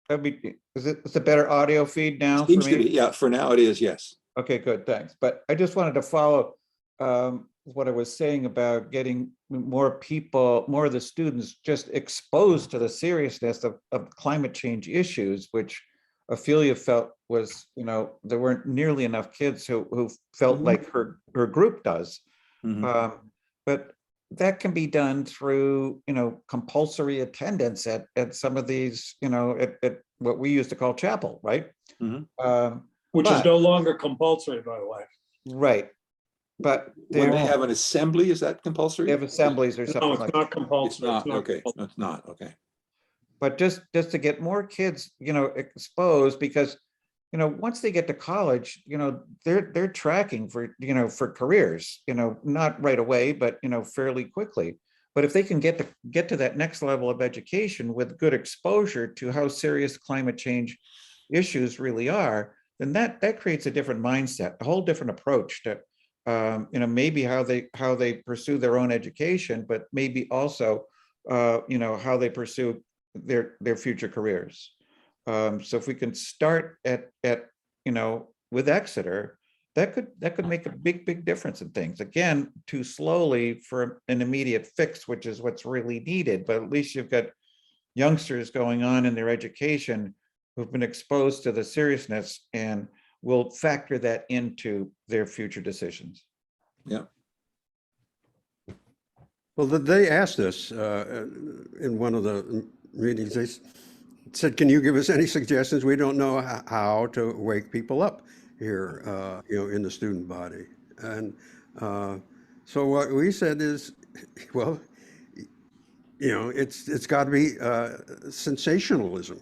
is it a better audio feed now for Seems to me? be, yeah, for now it is, yes. Okay, good, thanks. But I just wanted to follow what I was saying about getting more people, more of the students just exposed to the seriousness of climate change issues, which Ophelia felt was, there weren't nearly enough kids who felt like her group does. But that can be done through, compulsory attendance at some of these, at what we used to call chapel, right? Which is no longer compulsory, by the way. Right. But when they have an assembly, is that compulsory? They have assemblies or something No, it's not compulsory. It's not, okay, it's not, okay. But just to get more kids, exposed, because, once they get to college, they're tracking for, for careers, not right away, but, fairly quickly. But if they can get to that next level of education with good exposure to how serious climate change issues really are, then that creates a different mindset, a whole different approach to, maybe how they pursue their own education, but maybe also, how they pursue their future careers. So if we can start at with Exeter, that could make a big difference in things. Again, too slowly for an immediate fix, which is what's really needed. But at least you've got youngsters going on in their education who've been exposed to the seriousness and will factor that into their future decisions. Yeah. Well, they asked us in one of the meetings, they said, can you give us any suggestions? We don't know how to wake people up here, in the student body. And so what we said is, well, it's got to be sensationalism.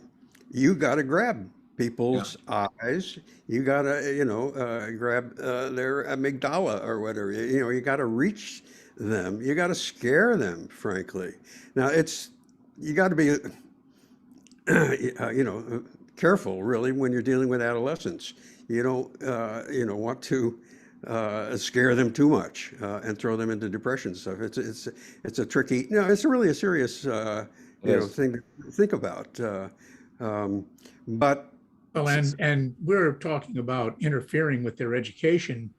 You got to grab people's eyes. You got to, grab their amygdala or whatever. You got to reach them. You got to scare them, frankly. Now, you got to be, careful, really, when you're dealing with adolescents. You don't, want to scare them too much and throw them into depression stuff. It's a tricky, it's really a serious, thing to think about. But well, and we're talking about interfering with their education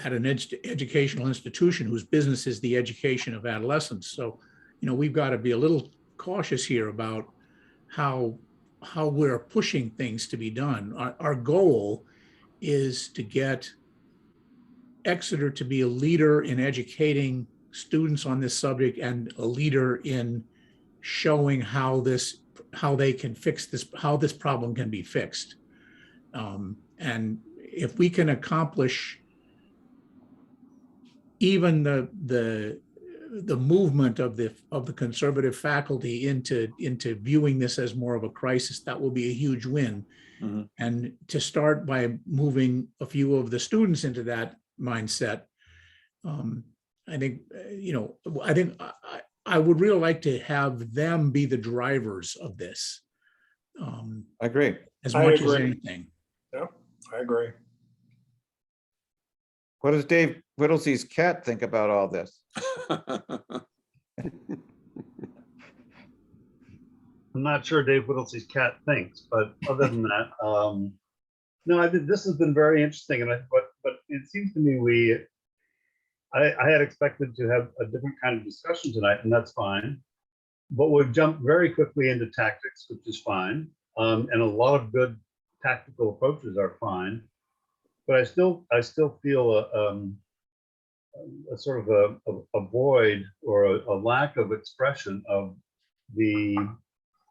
at an educational institution whose business is the education of adolescents. So, we've got to be a little cautious here about how we're pushing things to be done. Our goal is to get Exeter to be a leader in educating students on this subject and a leader in showing how they can fix this, how this problem can be fixed. And if we can accomplish even the movement of the conservative faculty into viewing this as more of a crisis, that will be a huge win. And to start by moving a few of the students into that mindset, I think I would really like to have them be the drivers of this. I agree. As much as anything. Yep, I agree. What does Dave Whittlesey's cat think about all this? I'm not sure Dave Whittlesey's cat thinks, but other than that, no, I think this has been very interesting. And but it seems to me I had expected to have a different kind of discussion tonight, and that's fine. But we've jumped very quickly into tactics, which is fine. And a lot of good tactical approaches are fine. But I still feel a sort of a void or a lack of expression of the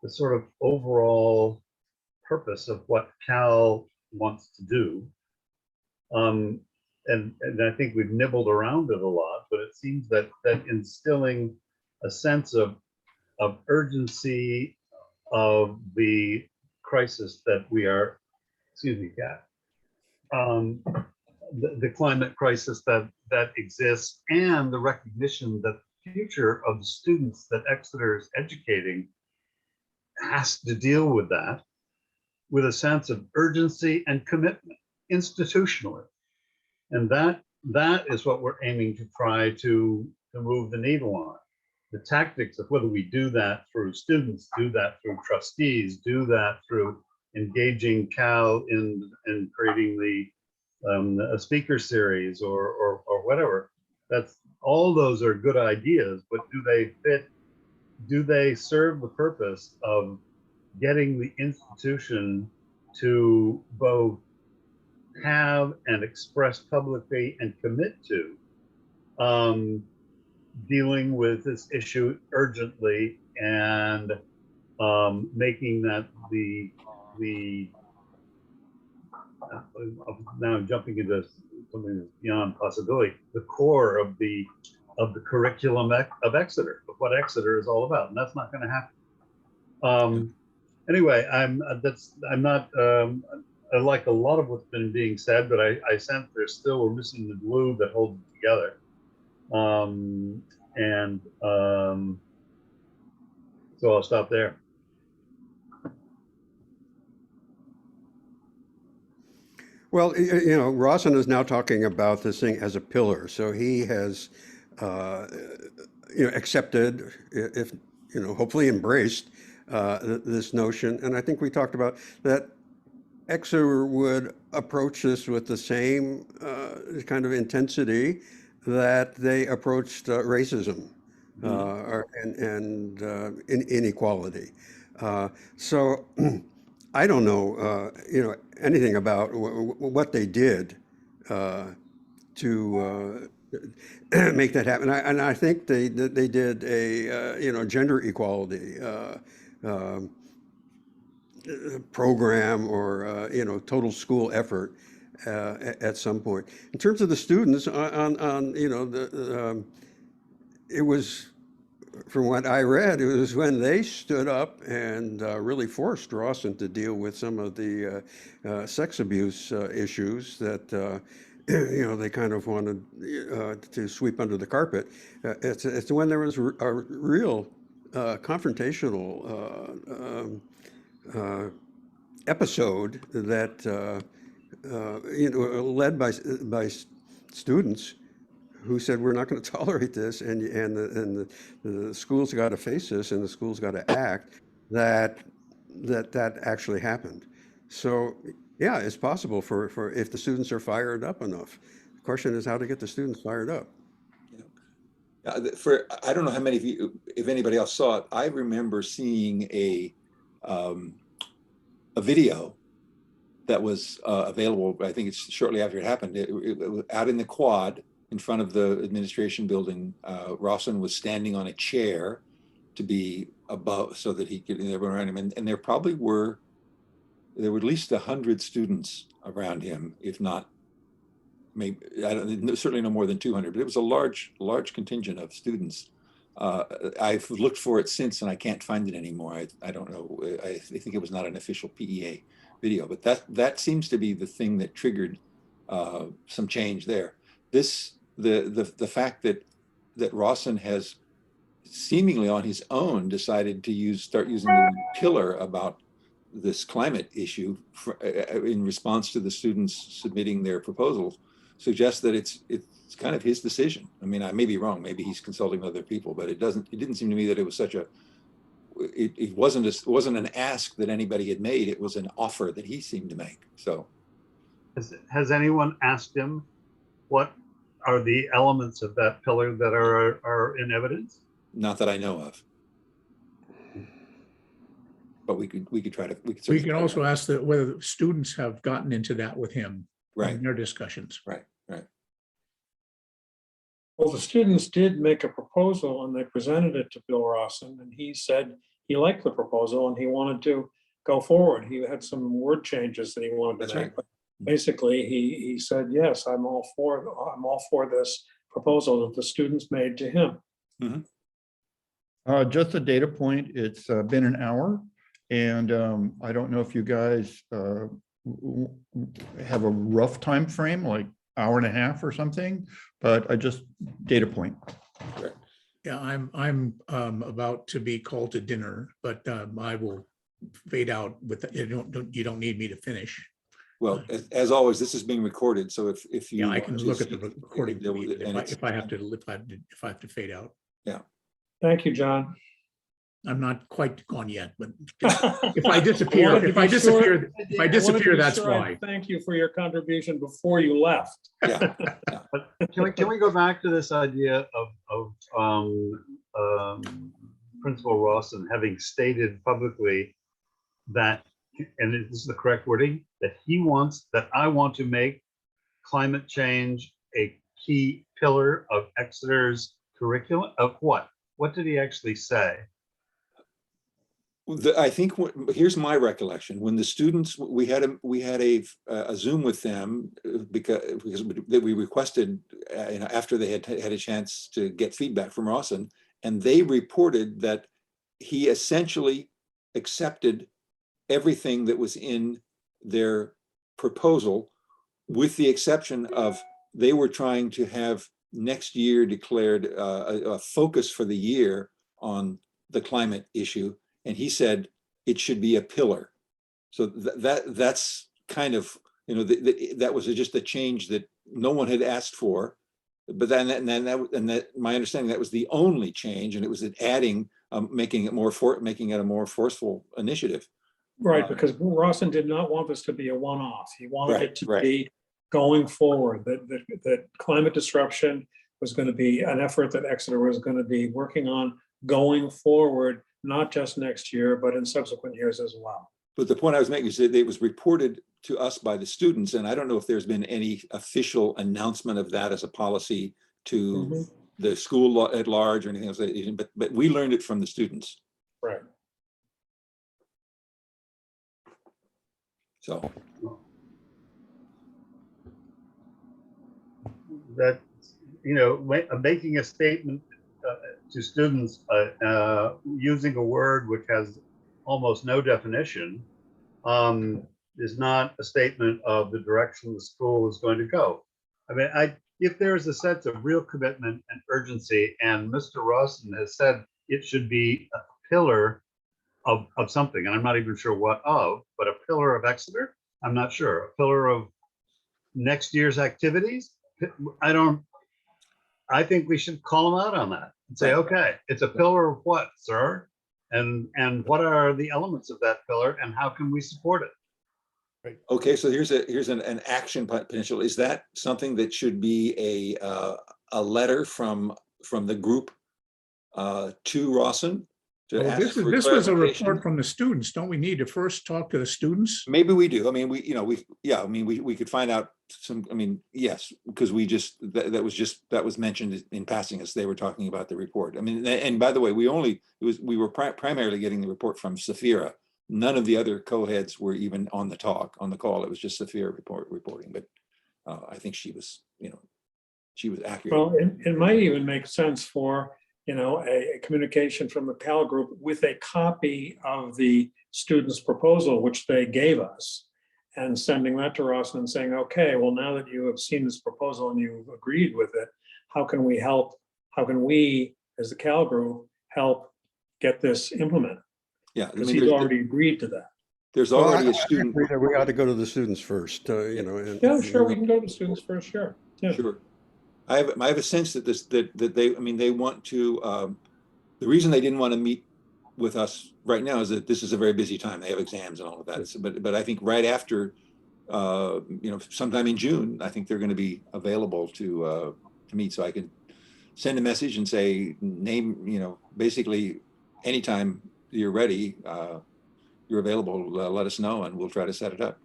sort of overall purpose of what Cal wants to do. And I think we've nibbled around it a lot, but it seems that instilling a sense of urgency of the crisis that we are, excuse me, Kat, the climate crisis that exists, and the recognition that the future of the students that Exeter is educating has to deal with that, with a sense of urgency and commitment institutionally. And that is what we're aiming to try to move the needle on. The tactics of whether we do that through students, do that through trustees, do that through engaging Cal in creating a speaker series or whatever. That's all, those are good ideas, but do they fit? Do they serve the purpose of getting the institution to both have and express publicly and commit to dealing with this issue urgently, and making that the now I'm jumping into something that's beyond possibility, the core of the curriculum of Exeter, of what Exeter is all about, and that's not going to happen. Anyway, I like a lot of what's been being said, but I sense we're missing the glue that holds it together. So I'll stop there. Well, you know, Rawson is now talking about this thing as a pillar. So he has, you know, accepted, if, you know, hopefully embraced this notion. And I think we talked about that Exeter would approach this with the same kind of intensity that they approached racism and inequality. So I don't know, you know, anything about what they did to make that happen. And I think they did a you know, gender equality program, or you know, total school effort at some point. In terms of the students, on you know, it was, from what I read, it was when they stood up and really forced Rawson to deal with some of the sex abuse issues that you know, they kind of wanted to sweep under the carpet. It's when there was a real confrontational episode that you know, led by students who said, we're not going to tolerate this, and the schools got to face this, and the schools got to act, that actually happened. So yeah, it's possible for if the students are fired up enough. The question is how to get the students fired up. I don't know how many of you, if anybody else saw it, I remember seeing a video that was available. I think it's shortly after it happened. It was out in the quad in front of the administration building. Rawson was standing on a chair to be above, so that he could, everyone around him. And there were at least 100 students around him, if not, maybe, certainly no more than 200, but it was a large contingent of students. I've looked for it since, and I can't find it anymore. I don't know. I think it was not an official PEA video, but that seems to be the thing that triggered some change there. The fact that Rawson has seemingly on his own decided to start using the word pillar about this climate issue in response to the students submitting their proposals suggests that it's kind of his decision. I mean, I may be wrong. Maybe he's consulting other people, but it didn't seem to me that it was such a. It wasn't an ask that anybody had made. It was an offer that he seemed to make. So, has anyone asked him what are the elements of that pillar that are in evidence? Not that I know of. But we could try to, We certainly can try to- also ask that whether students have gotten into that with him Right, in their discussions. right, right. Well, the students did make a proposal and they presented it to Bill Rawson, and he said he liked the proposal and he wanted to go forward. He had some word changes that he wanted That's to make. right. But basically, he said, yes, I'm all for this proposal that the students made to him. Just a data point, it's been an hour, and I don't know if you guys have a rough time frame, like hour and a half or something, but I just data point. Yeah, I'm about to be called to dinner, but I will fade out with, you don't need me to finish. Well, as always, this is being recorded, so if you. Yeah, I want can to look at the speak, recording deal with it, and it's- if I have to fade out. Thank you, John. I'm not quite gone yet, but if I disappear, wanted to if I be sure- disappear, I wanted to disappear, be that's sure I'd why. Thank you for your contribution before you left. Yeah, But can we go back to this idea of Principal Rawson having stated publicly that, and this is the correct wording, that I want to make climate change a key pillar of Exeter's curriculum? Of what? What did he actually say? I think here's my recollection. When the students, we had a Zoom with them because we requested after they had a chance to get feedback from Rawson, and they reported that he essentially accepted everything that was in their proposal, with the exception of they were trying to have next year declared a focus for the year on the climate issue. And he said it should be a pillar. So that's kind of, that was just a change that no one had asked for. But then my understanding, that was the only change, and it was adding, making it a more forceful initiative. Right, because Rawson did not want this to be a one-off. He wanted it to Right. be going forward, that climate disruption was going to be an effort that Exeter was going to be working on going forward, not just next year, but in subsequent years as well. But the point I was making is that it was reported to us by the students, and I don't know if there's been any official announcement of that as a policy to the school at large or anything else, but we learned it from the students. Right. So. That, making a statement to students using a word which has almost no definition is not a statement of the direction the school is going to go. I mean, if there's a sense of real commitment and urgency, and Mr. Rawson has said it should be a pillar of something, and I'm not even sure what of, but a pillar of Exeter, I'm not sure, a pillar of next year's activities. I think we should call him out on that and say, okay, it's a pillar of what, sir? And what are the elements of that pillar, and how can we support it? Okay, so here's an action potential. Is that something that should be a letter from the group to Rawson? To ask This for was a clarification? report from the students. Don't we need to first talk to the students? Maybe we do. I mean, we could find out some, yes, because that was mentioned in passing as they were talking about the report. I mean, and by the way, we were primarily getting the report from Safira. None of the other co-heads were even on the call. It was just Safira reporting, but I think she was accurate. Well, it might even make sense for, a communication from the Cal group with a copy of the students' proposal, which they gave us, and sending that to Rawson and saying, okay, well, now that you have seen this proposal and you've agreed with it, how can we help? How can we, as the Cal group, help get this implemented? Yeah, Because he's already agreed to that. There's already a student. We ought to go to the students first, Yeah, sure, we can go to the students first, sure. Yeah. Sure. I have a sense that they want to, the reason they didn't want to meet with us right now is that this is a very busy time. They have exams and all of that. So, but I think right after sometime in June, I think they're going to be available to meet. So I can send a message and say, name, basically anytime you're ready, you're available, let us know and we'll try to set it up.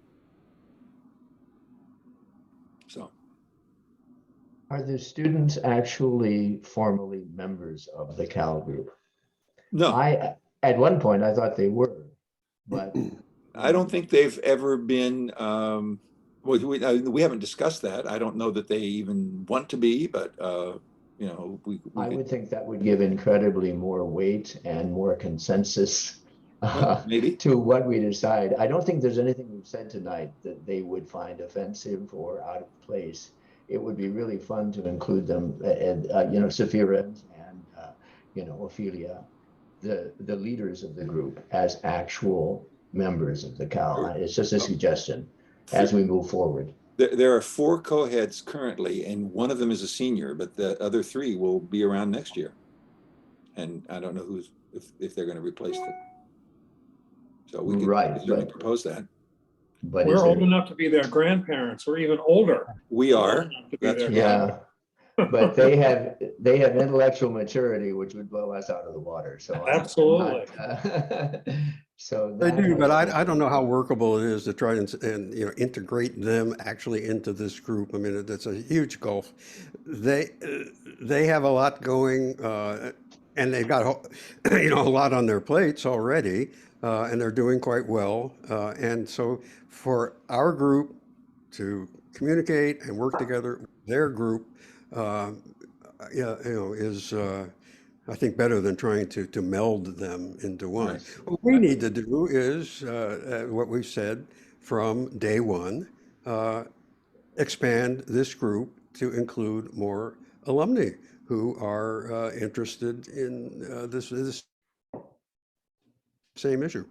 So. Are the students actually formally members of the Cal group? No, At one point, I thought they were, but I don't think they've ever been, we haven't discussed that. I don't know that they even want to be, but, I would think that would give incredibly more weight and more consensus maybe. to what we decide. I don't think there's anything we've said tonight that they would find offensive or out of place. It would be really fun to include them, Sapphira and, Ophelia, the leaders of the group as actual members of the Cal. It's just a suggestion as we move forward. There are 4 co-heads currently, and one of them is a senior, but the other 3 will be around next year. And I don't know if they're going to replace them. So we could certainly propose that. But we're old enough to be their grandparents. We're even older. We are. Yeah. But they have intellectual maturity, which would blow us out of the water. So absolutely. So they do, but I don't know how workable it is to try and integrate them actually into this group. I mean, that's a huge gulf. They have a lot going, and they've got a lot on their plates already, and they're doing quite well. And so for our group to communicate and work together with their group, is I think better than trying to meld them into one. Right. What we need to do is what we've said from day one, expand this group to include more alumni who are interested in this same issue.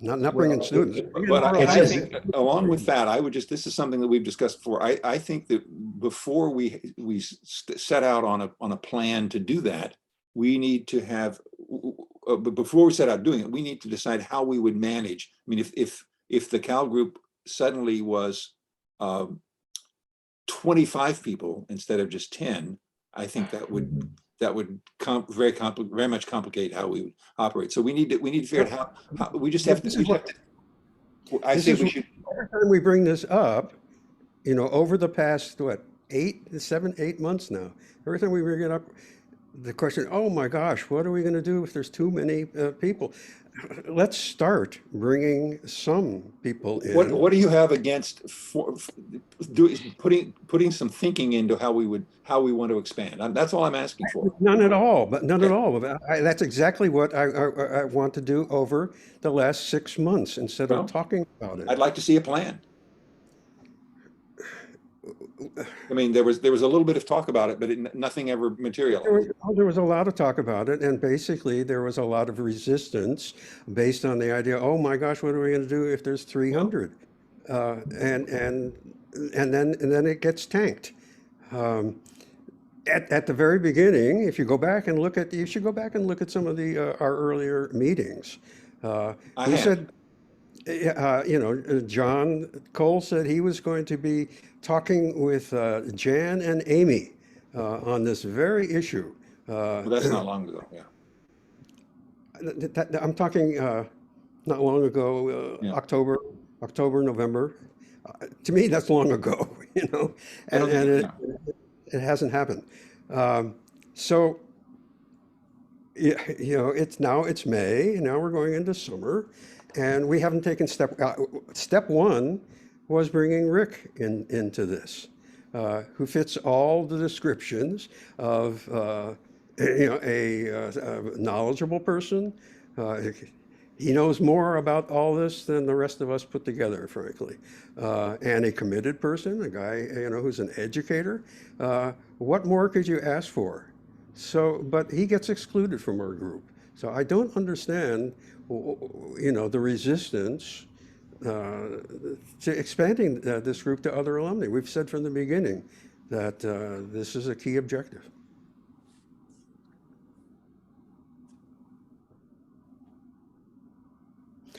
Not bringing students. But I think along with that, this is something that we've discussed before. I think that before we set out on a plan to do that, we need to have, before we set out doing it, we need to decide how we would manage. I mean, if the Cal group suddenly was 25 people instead of just 10, I think that would very much complicate how we would operate. So we need to figure out how we just have to. I think we should. Every time we bring this up, over the past 7, 8 months now, every time we bring it up, the question, oh my gosh, what are we going to do if there's too many people? Let's start bringing some people in. What do you have against putting some thinking into how we want to expand? That's all I'm asking for. None at all. That's exactly what I want to do over the last 6 months instead of talking about it. I'd like to see a plan. I mean, there was a little bit of talk about it, but nothing ever materialized. There was a lot of talk about it, and basically there was a lot of resistance based on the idea, oh my gosh, what are we going to do if there's 300? And then it gets tanked. At the very beginning, if you go back and look at, you should go back and look at some of our earlier meetings. We said, John Cole said he was going to be talking with Jan and Amy on this very issue. Well, that's not long ago, yeah. I'm talking not long ago, yeah. October, November. To me, that's long ago, and it hasn't happened. So, it's May, and now we're going into summer. And we haven't taken step one was bringing Rick into this, who fits all the descriptions of a knowledgeable person. He knows more about all this than the rest of us put together, frankly, and a committed person, a guy who's an educator. What more could you ask for? But he gets excluded from our group. So I don't understand, the resistance to expanding this group to other alumni. We've said from the beginning that this is a key objective.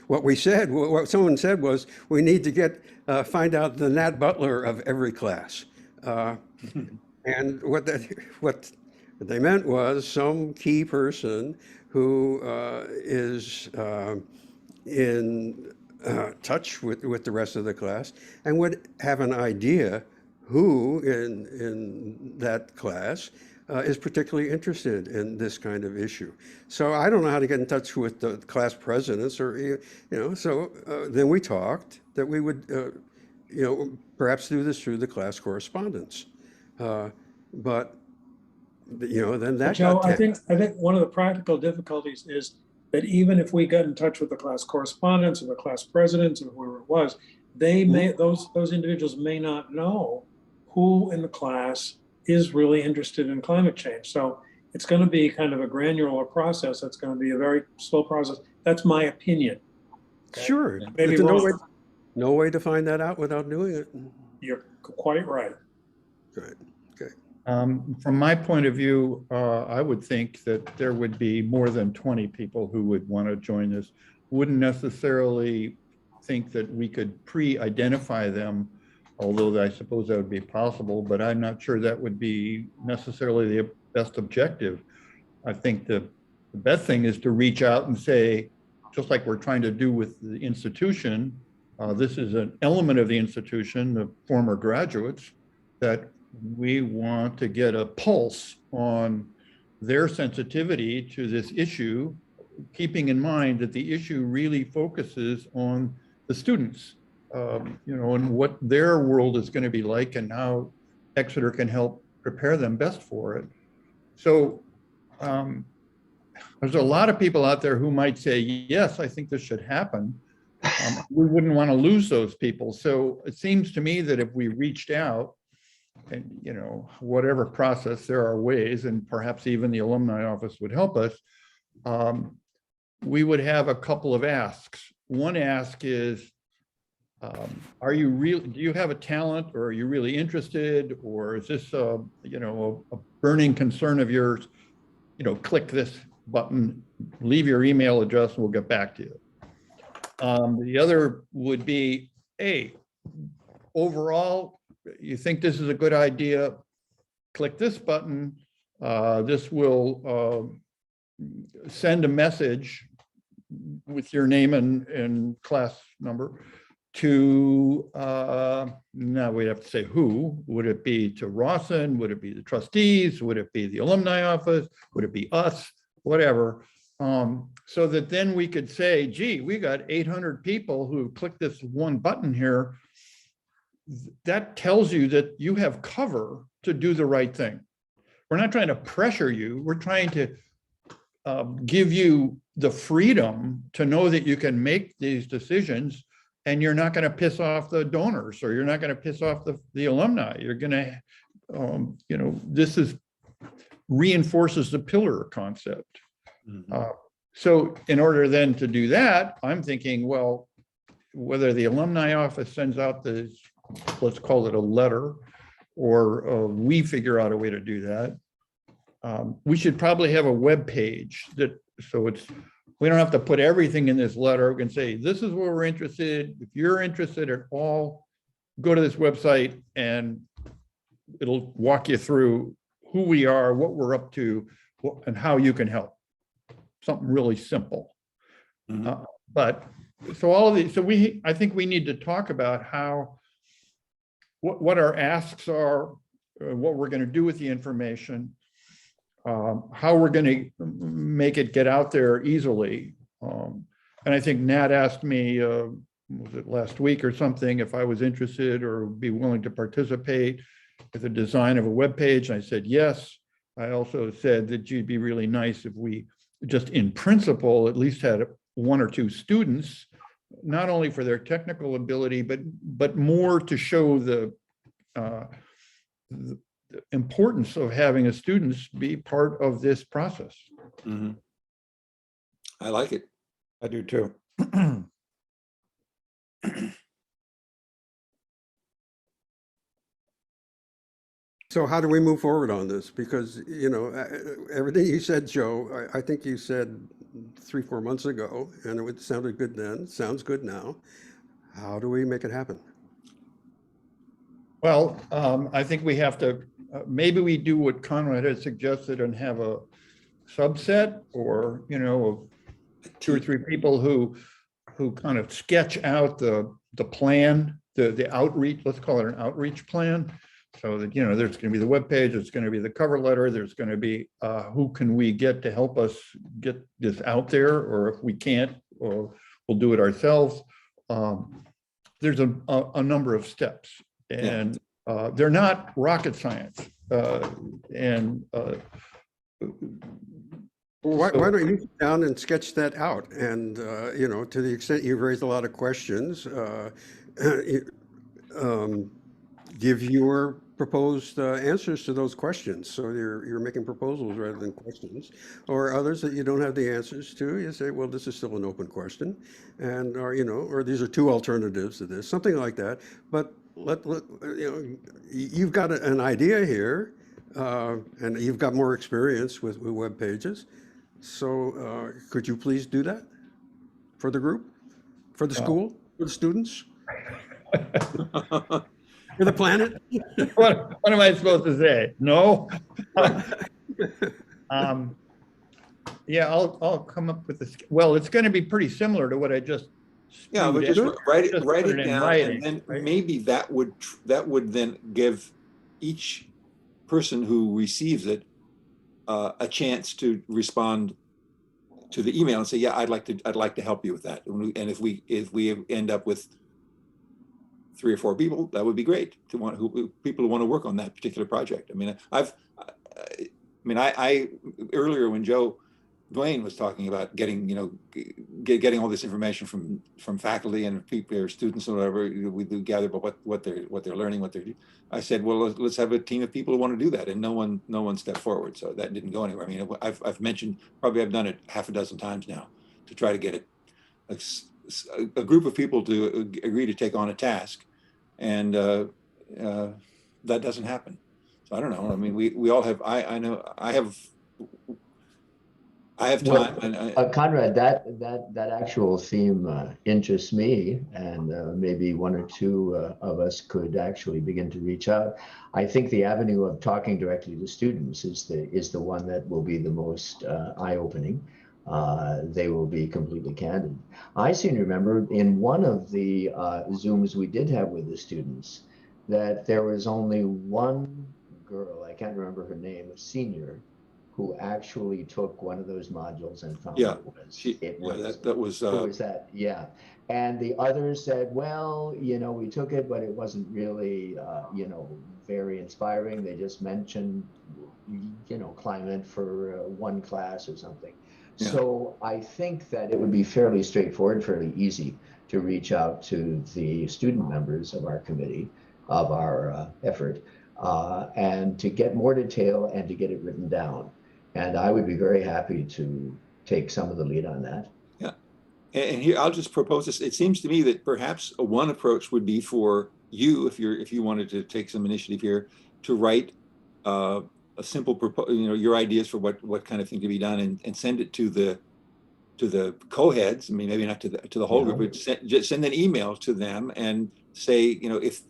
what we said, what someone said was, we need to find out the Nat Butler of every class. And what they meant was some key person who is in touch with the rest of the class and would have an idea who in that class is particularly interested in this kind of issue. So I don't know how to get in touch with the class presidents so then we talked that we would, perhaps do this through the class correspondence. But, then that Joe, got I tense. think one of the practical difficulties is that even if we got in touch with the class correspondents or the class presidents or whoever it was, they may, those individuals may not know who in the class is really interested in climate change. So it's going to be kind of a granular process. That's going to be a very slow process. That's my opinion. Okay? Sure. Maybe But wrong. no way to find that out without doing it. You're quite right. Right. Okay. From my point of view, I would think that there would be more than 20 people who would want to join this. Wouldn't necessarily think that we could pre-identify them, although I suppose that would be possible, but I'm not sure that would be necessarily the best objective. I think the best thing is to reach out and say, just like we're trying to do with the institution, this is an element of the institution, the former graduates, that we want to get a pulse on their sensitivity to this issue, keeping in mind that the issue really focuses on the students, and what their world is going to be like and how Exeter can help prepare them best for it. So there's a lot of people out there who might say, yes, I think this should happen. We wouldn't want to lose those people. So it seems to me that if we reached out, and whatever process, there are ways, and perhaps even the alumni office would help us, we would have a couple of asks. One ask is, do you have a talent, or are you really interested, or is this a burning concern of yours? Click this button, leave your email address, and we'll get back to you. The other would be, hey, overall, you think this is a good idea, click this button. This will send a message with your name and class number to, now we have to say who. Would it be to Rawson? Would it be the trustees? Would it be the alumni office? Would it be us? Whatever. So that then we could say, gee, we got 800 people who clicked this one button here. That tells you that you have cover to do the right thing. We're not trying to pressure you. We're trying to give you the freedom to know that you can make these decisions, and you're not going to piss off the donors, or you're not going to piss off the alumni. You're going to, this reinforces the pillar concept. So in order then to do that, I'm thinking, well, whether the alumni office sends out this, let's call it a letter, or we figure out a way to do that. We should probably have a web page so we don't have to put everything in this letter. We can say, this is where we're interested. If you're interested at all, go to this website and it'll walk you through who we are, what we're up to, and how you can help. Something really simple. But so all of these, I think we need to talk about what our asks are, what we're going to do with the information, how we're going to make it get out there easily. And I think Nat asked me, was it last week or something, if I was interested or be willing to participate with the design of a web page. I said yes. I also said that it'd be really nice if we just in principle at least had 1 or 2 students, not only for their technical ability, but more to show the importance of having students be part of this process. I like it. I do too. So how do we move forward on this? Because, everything you said, Joe, I think you said 3-4 months ago, and it sounded good then, sounds good now. How do we make it happen? Well, I think we have to, maybe we do what Conrad had suggested and have a subset or, you know, of 2 or 3 people who kind of sketch out the plan, the outreach, let's call it an outreach plan. So that, you know, there's going to be the webpage, there's going to be the cover letter, there's going to be who can we get to help us get this out there, or if we can't, or we'll do it ourselves. There's a number of steps, and they're not rocket science. Why don't you sit down and sketch that out? And, you know, to the extent you've raised a lot of questions, give your proposed answers to those questions. So you're making proposals rather than questions. Or others that you don't have the answers to, you say, well, this is still an open question. And, or, you know, or these are 2 alternatives to this, something like that. But you know, you've got an idea here, and you've got more experience with web pages. So could you please do that for the group, for the school, for the students, for the planet? What am I supposed to say? No? Yeah, I'll come up with this. Well, it's going to be pretty similar to what I just. Yeah, but just write it in down, writing, and then right? maybe that would then give each person who receives it a chance to respond to the email and say, yeah, I'd like to help you with that. And if we end up with 3 or 4 people, that would be great. People who want to work on that particular project. I mean, I earlier when Dwayne was talking about getting, you know, getting all this information from faculty and people or students or whatever, we do gather about what they're learning, what they're doing. I said, well, let's have a team of people who want to do that, and no one stepped forward, so that didn't go anywhere. I mean, I've mentioned, probably I've done it half a dozen times now to try to get it a group of people to agree to take on a task, and that doesn't happen. So I don't know. I mean, we all have. I know I have time. And Conrad, that actual theme interests me, and maybe 1 or 2 of us could actually begin to reach out. I think the avenue of talking directly to students is the one that will be the most eye-opening. They will be completely candid. I seem to remember in one of the Zooms we did have with the students that there was only one girl, I can't remember her name, a senior, who actually took one of those modules and found that was who was that? Yeah. And the others said, well, you know, we took it, but it wasn't really, you know, very inspiring. They just mentioned, you know, climate for 1 class or something. Yeah. So I think that it would be fairly straightforward, fairly easy to reach out to the student members of our committee, of our effort, and to get more detail and to get it written down. And I would be very happy to take some of the lead on that. Yeah. And here, I'll just propose this. It seems to me that perhaps one approach would be for you, if you wanted to take some initiative here, to write a simple proposal, you know, your ideas for what kind of thing to be done, and send it to the co-heads. I mean, maybe not to the whole group, but just send an email to them and say, you know, if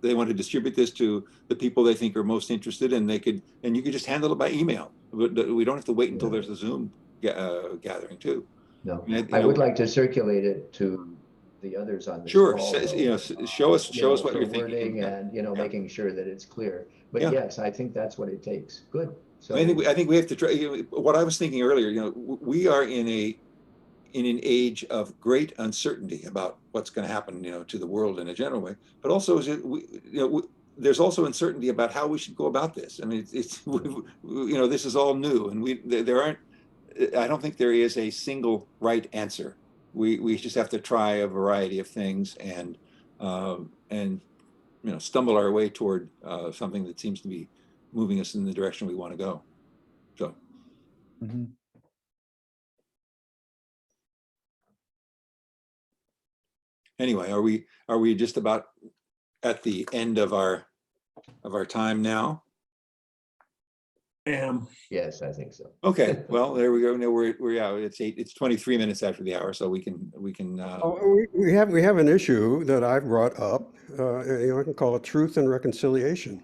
they want to distribute this to the people they think are most interested, and you could just handle it by email. We don't have to wait until there's a Zoom gathering too. No, I mean, I would like to circulate it to the others on this sure, call, you know, show us what you're wording thinking, and, you know, making sure that it's clear. But yes, I think that's what it takes. Good. So I think we have to try. You know, what I was thinking earlier, you know, we are in an age of great uncertainty about what's going to happen, you know, to the world in a general way. But also, there's also uncertainty about how we should go about this. I mean, you know, this is all new, and there aren't. I don't think there is a single right answer. We just have to try a variety of things and you know, stumble our way toward something that seems to be moving us in the direction we want to go. So. Mm-hmm. Anyway, are we just about at the end of our time now? am. Yes, I think so. Okay, well, there we go. No, we're out. It's 23 minutes after the hour, so we can We have an issue that I've brought up. I can call it truth and reconciliation.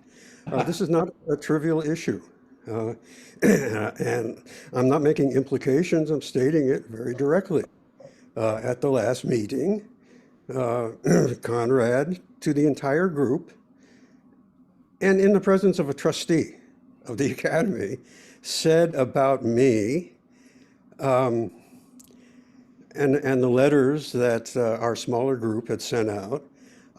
This is not a trivial issue. And I'm not making implications, I'm stating it very directly. At the last meeting, Conrad, to the entire group, and in the presence of a trustee of the academy, said about me, and the letters that our smaller group had sent out,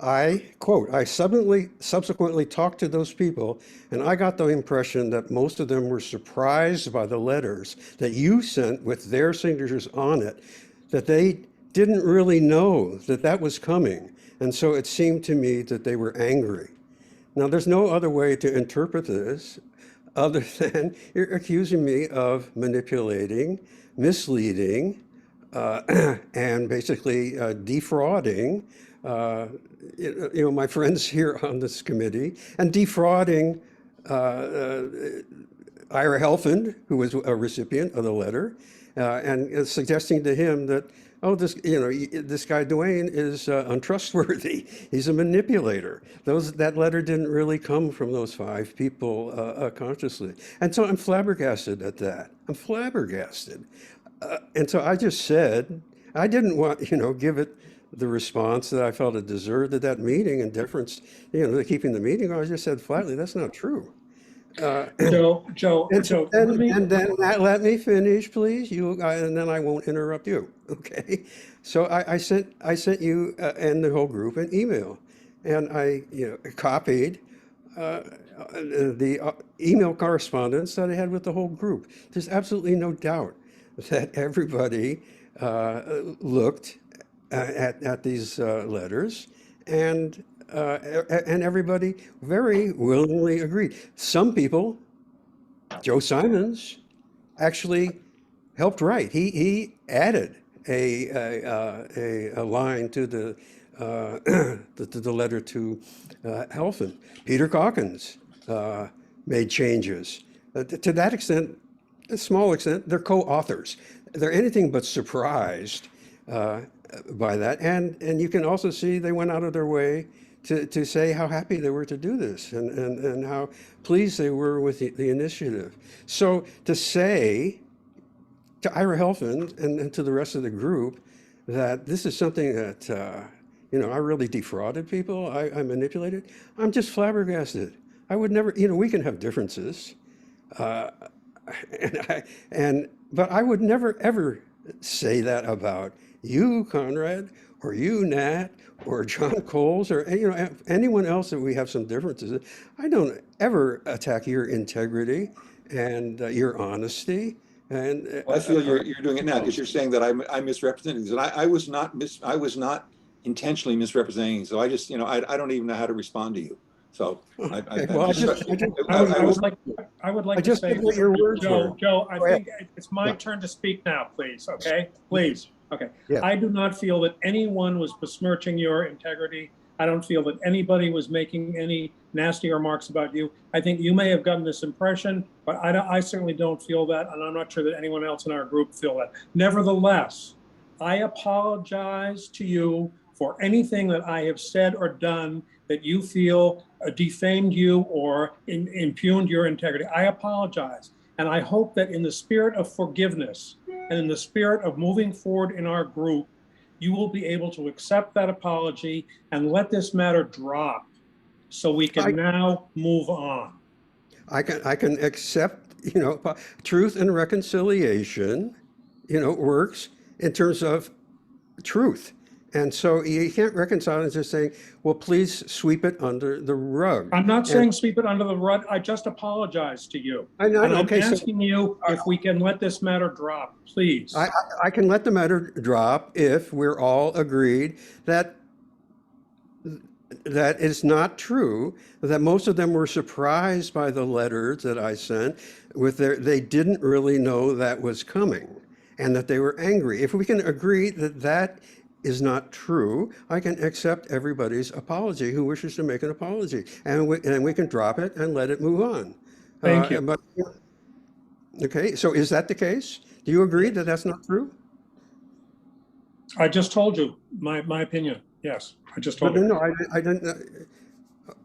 I quote, I subsequently talked to those people, and I got the impression that most of them were surprised by the letters that you sent with their signatures on it, that they didn't really know that that was coming. And so it seemed to me that they were angry. Now, there's no other way to interpret this other than you're accusing me of manipulating, misleading, and basically defrauding my friends here on this committee, and defrauding Ira Helfand, who was a recipient of the letter, and suggesting to him that, oh, this guy Dwayne is untrustworthy. He's a manipulator. That letter didn't really come from those 5 people consciously. And so I'm flabbergasted at that. I'm flabbergasted. And so I just said, I didn't want, give it the response that I felt it deserved at that meeting in deference, to keeping the meeting. I just said flatly, that's not true. Joe, And then let me finish, please. And then I won't interrupt you. Okay. So I sent you and the whole group an email, and I copied the email correspondence that I had with the whole group. There's absolutely no doubt that everybody looked at these letters, and everybody very willingly agreed. Some people, Joe Simons, actually helped write. He added a line to the letter to Helfand. Peter Calkins made changes. To that extent, a small extent, they're co-authors. They're anything but surprised by that. And you can also see they went out of their way to say how happy they were to do this, and how pleased they were with the initiative. So to say to Ira Helfand and to the rest of the group that this is something that, I really defrauded people, I manipulated, I'm just flabbergasted. I would never, we can have differences, but I would never, ever say that about you, Conrad, or you, Nat, or John Coles, or anyone else that we have some differences. I don't ever attack your integrity and your honesty. And I feel you're doing it now because you're saying that I'm misrepresenting this, and I was not intentionally misrepresenting. So I just I don't even know how to respond to you. So I would like to say, Joe, I think it's my turn to speak now, please. Okay, please. Okay. Yeah. I do not feel that anyone was besmirching your integrity. I don't feel that anybody was making any nasty remarks about you. I think you may have gotten this impression, but I certainly don't feel that, and I'm not sure that anyone else in our group feel that. Nevertheless, I apologize to you for anything that I have said or done that you feel defamed you or impugned your integrity. I apologize. And I hope that in the spirit of forgiveness and in the spirit of moving forward in our group, you will be able to accept that apology and let this matter drop so we can now move on. I can accept, truth and reconciliation, works in terms of truth. And so you can't reconcile and just saying, well, please sweep it under the rug. I'm not saying sweep it under the rug. I just apologize to you. I'm asking you if we can let this matter drop, please. I can let the matter drop if we're all agreed that is not true, that most of them were surprised by the letters that I sent they didn't really know that was coming and that they were angry. If we can agree that is not true, I can accept everybody's apology who wishes to make an apology, and we can drop it and let it move on. Thank you. Okay, so is that the case? Do you agree that that's not true? I just told you my opinion. Yes, I just But told you. no, I didn't.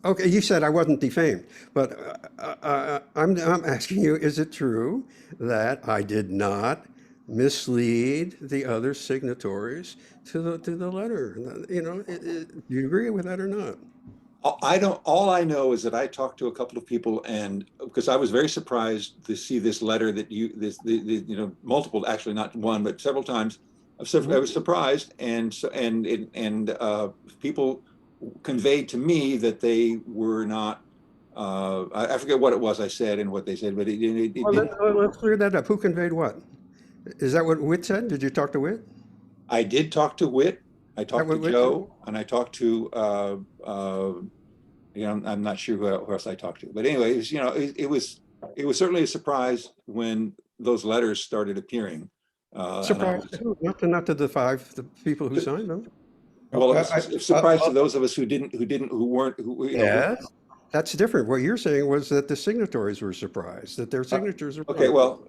Okay, you said I wasn't defamed, but I'm asking you, is it true that I did not mislead the other signatories to the letter? You know, do you agree with that or not? I don't, all I know is that I talked to a couple of people, and because I was very surprised to see this letter that you know, multiple, actually not one, but several times. I was surprised, and so, people conveyed to me that they were not, I forget what it was I said and what they said, but it Well, didn't. let's clear that up. Who conveyed what? Is that what Witt said? Did you talk to Witt? I did talk to Whit, I That talked to what Witt said? Joe, and I talked to, you know, I'm not sure who else I talked to, but anyway, it was, you know, it was certainly a surprise when those letters started appearing. And I Surprised? was, Not to the people who signed them. well, it I- was a surprise to those of us who weren't, who, you know. Yes. That's different. What you're saying was that the signatories were surprised, that their signatures are. Okay, well,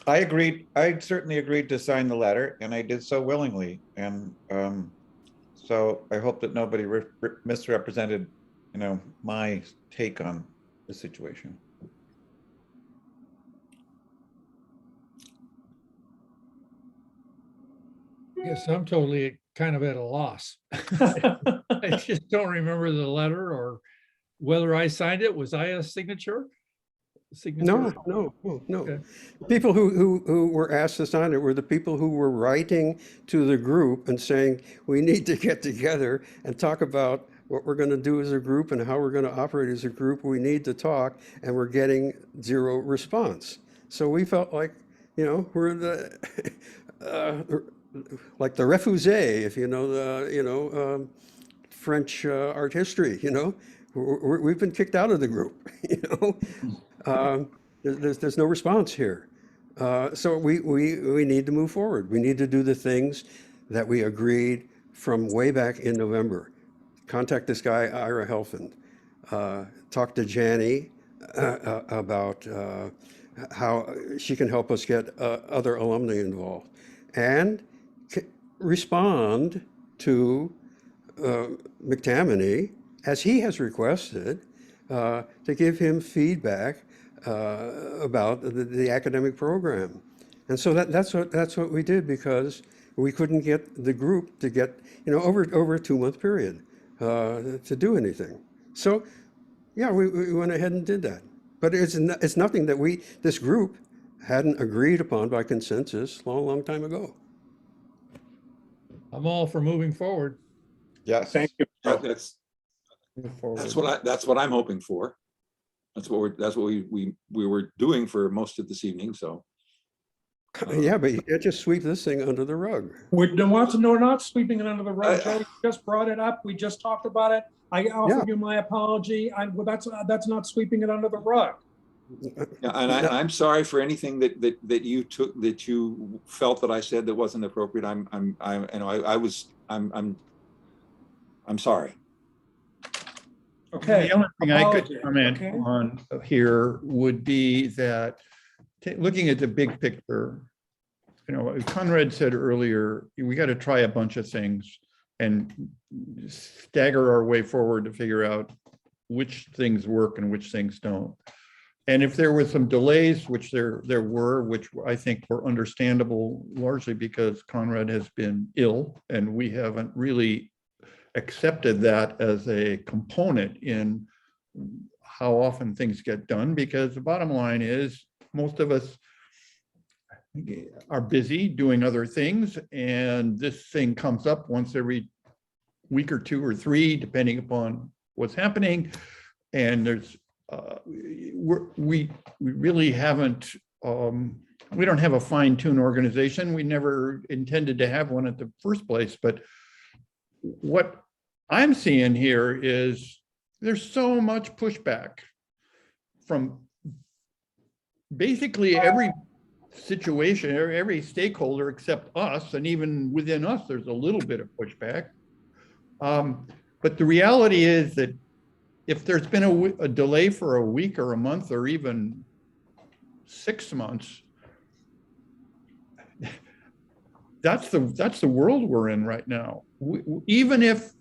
I agreed. I certainly agreed to sign the letter, and I did so willingly. And so I hope that nobody misrepresented, you know, my take on the situation. Yes, I'm totally kind of at a loss. I just don't remember the letter or whether I signed it. Was I a signature? No. Okay. People who were asked to sign it were the people who were writing to the group and saying, we need to get together and talk about what we're going to do as a group and how we're going to operate as a group. We need to talk, and we're getting zero response. So we felt like, you know, we're the like the refugee, if you know the, you know, French art history. You know, we've been kicked out of the group. You know. There's no response here. So we need to move forward. We need to do the things that we agreed from way back in November. Contact this guy, Ira Helfand. Talk to Janie about how she can help us get other alumni involved. And respond to McTammany, as he has requested, to give him feedback about the academic program. And so that's what we did, because we couldn't get the group to get, you know, over a 2-month period to do anything. So yeah, we went ahead and did that. But it's nothing that this group hadn't agreed upon by consensus long time ago. I'm all for moving forward. Yes. Thank you. that's what I'm hoping for. That's what we were doing for most of this evening. So Yeah, but you can't just sweep this thing under the rug. We're not sweeping it under the rug. Joe, we just brought it up. We just talked about it. I offered you my apology. Well, that's not sweeping it under the rug. yeah, and I'm sorry for anything that you took, that you felt that I said that wasn't appropriate. I'm sorry. Okay. The only thing I could Apology, comment okay. on here would be that looking at the big picture, you know, as Conrad said earlier, we got to try a bunch of things and stagger our way forward to figure out which things work and which things don't. And if there were some delays, which there were, which I think were understandable, largely because Conrad has been ill and we haven't really accepted that as a component in how often things get done, because the bottom line is most of us are busy doing other things, and this thing comes up once every week or 2 or 3, depending upon what's happening. And there's we really haven't we don't have a fine-tuned organization. We never intended to have one at the first place, but what I'm seeing here is there's so much pushback from basically every situation, every stakeholder except us, and even within us, there's a little bit of pushback. But the reality is that if there's been a delay for a week or a month or even 6 months, that's the world we're in right now. Even if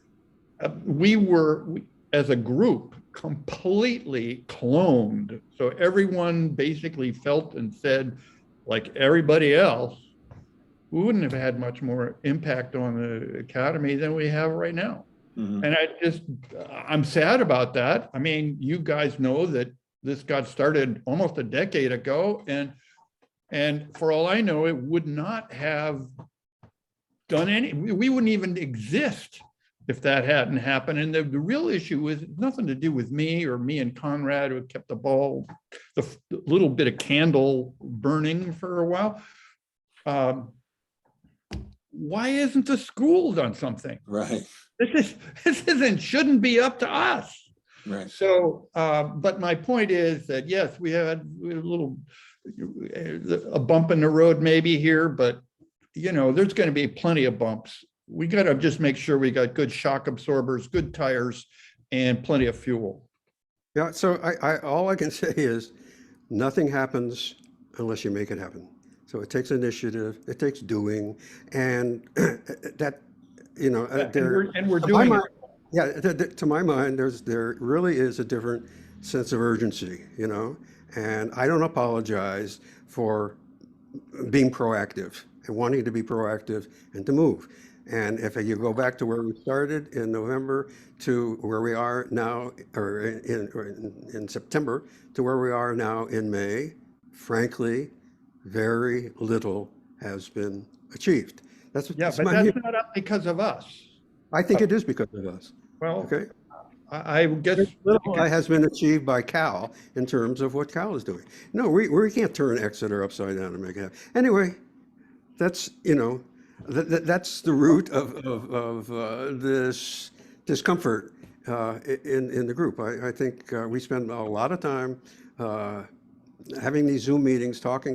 we were, as a group, completely cloned, so everyone basically felt and said like everybody else, we wouldn't have had much more impact on the academy than we have right now. Mhm. And I'm sad about that. I mean, you guys know that this got started almost a decade ago, and for all I know, it would not have done we wouldn't even exist if that hadn't happened. And the real issue is nothing to do with me or me and Conrad, who kept the little bit of candle burning for a while. Why isn't the school done something? Right, This shouldn't be up to us. right. So, but my point is that, yes, we had a bump in the road maybe here, but there's going to be plenty of bumps. We got to just make sure we got good shock absorbers, good tires, and plenty of fuel. Yeah, so all I can say is nothing happens unless you make it happen. So it takes initiative, it takes doing, and that, And we're doing it. Yeah, to my mind, there really is a different sense of urgency, and I don't apologize for being proactive and wanting to be proactive and to move. And if you go back to where we started in November to where we are now, or in September to where we are now in May, frankly, very little has been achieved. But that's not up because of us. I think it is because of us. Well, Okay. I guess Little has been achieved by Cal in terms of what Cal is doing. No, we can't turn Exeter upside down and make it happen. Anyway, that's that's the root of this discomfort in the group. I think we spend a lot of time having these Zoom meetings, talking,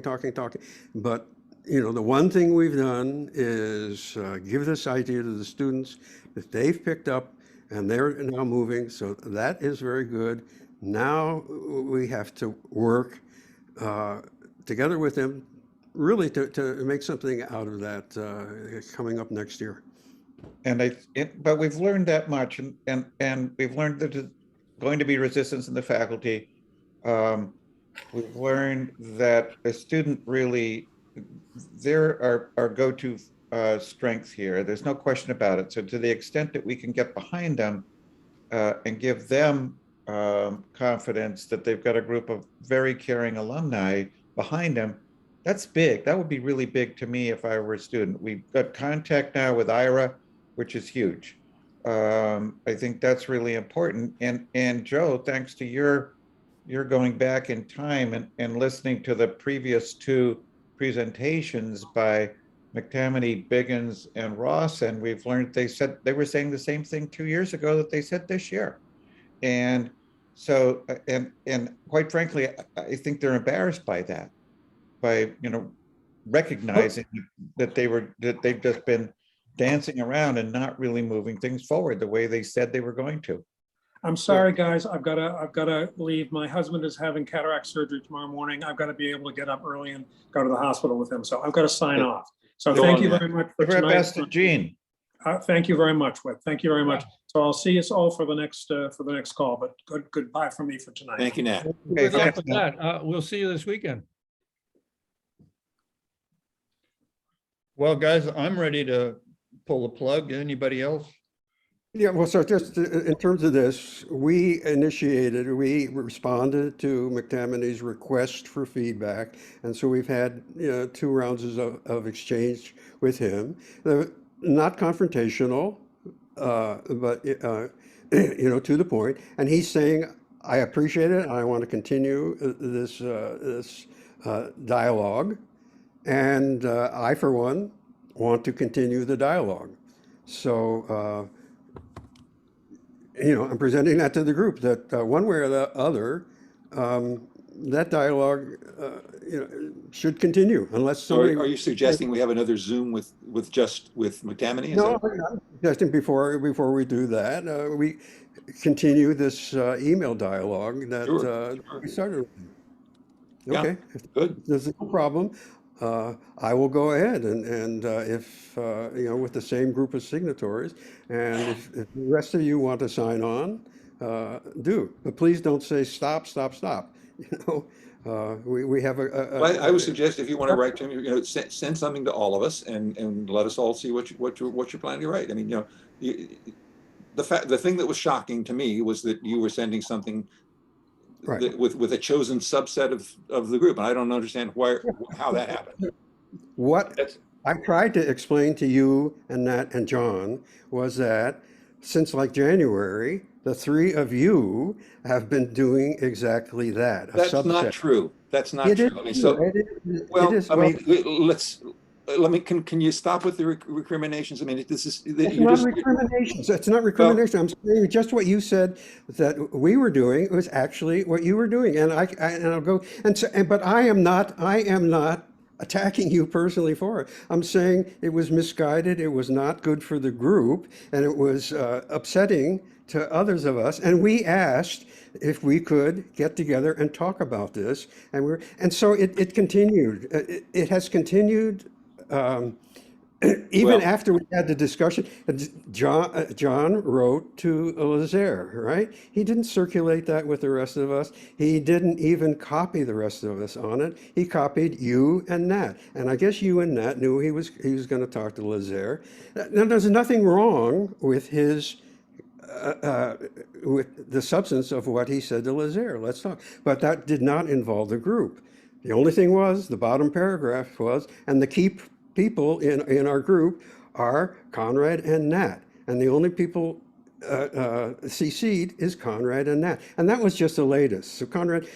but the one thing we've done is give this idea to the students that they've picked up, and they're now moving. So that is very good. Now we have to work together with them, really to make something out of that coming up next year. But we've learned that much, and we've learned that there's going to be resistance in the faculty. We've learned that a student really, they're our go-to strength here. There's no question about it. So to the extent that we can get behind them and give them confidence that they've got a group of very caring alumni behind them, that's big. That would be really big to me if I were a student. We've got contact now with Ira, which is huge. I think that's really important. And Joe, thanks to your going back in time and listening to the previous two presentations by McTamaney, Biggins, and Ross, and we've learned they were saying the same thing 2 years ago that they said this year. And so, and quite frankly, I think they're embarrassed by that, by recognizing that they've just been dancing around and not really moving things forward the way they said they were going to. I'm sorry, guys. I've got to leave. My husband is having cataract surgery tomorrow morning. I've got to be able to get up early and go to the hospital with him. So I've got to sign off. So thank you very much for tonight. Best to Gene. Thank you very much, Whit. Thank you very much. So I'll see us all for the next call. But goodbye from me for tonight. Thank you, Nat. Okay, Good luck thanks, with Nat. that. We'll see you this weekend. Well, guys, I'm ready to pull the plug. Anybody else? Yeah, well, so just in terms of this, we responded to McTamaney's request for feedback. And so we've had 2 rounds of exchange with him. Not confrontational, but to the point. And he's saying, I appreciate it. I want to continue this dialogue. And I, for one, want to continue the dialogue. So, I'm presenting that to the group that one way or the other, that dialogue, should continue unless So somebody. are you suggesting we have another Zoom with McTamaney? Is No, that- I'm not suggesting before we do that, we continue this email dialogue that Sure, we started. Yeah. Okay, Good. there's no problem. I will go ahead and if, you know, with the same group of signatories, and if the rest of you want to sign on, do. But please don't say stop, stop, stop. You know, we have Well, I would suggest if you want to write to me, you know, send something to all of us and let us all see what you're planning to write. I mean, you know, the thing that was shocking to me was that you were sending something Right. that, with a chosen subset of the group, and I don't understand how that happened. What That's, I tried to explain to you and Nat and John was that since like January, the three of you have been doing exactly that, a That's not subset. true. That's not It is true. I mean, true. so It well, is, I well, mean, let me can you stop with the recriminations? I mean, this is it's you not just recriminations. It's not well, recrimination. I'm saying just what you said that we were doing was actually what you were doing. And and I'll go and so, but I am not attacking you personally for it. I'm saying it was misguided. It was not good for the group, and it was upsetting to others of us. And we asked if we could get together and talk about this, and so it continued. It has continued. Even well, after we had the discussion, John wrote to Lazaire, right? He didn't circulate that with the rest of us. He didn't even copy the rest of us on it. He copied you and Nat. And I guess you and Nat knew he was going to talk to Lazaire. Now, there's nothing wrong with his with the substance of what he said to Lazaire. Let's talk. But that did not involve the group. The only thing was, the bottom paragraph was, and the key people in our group are Conrad and Nat. And the only people CC'd is Conrad and Nat. And that was just the latest. So Conrad,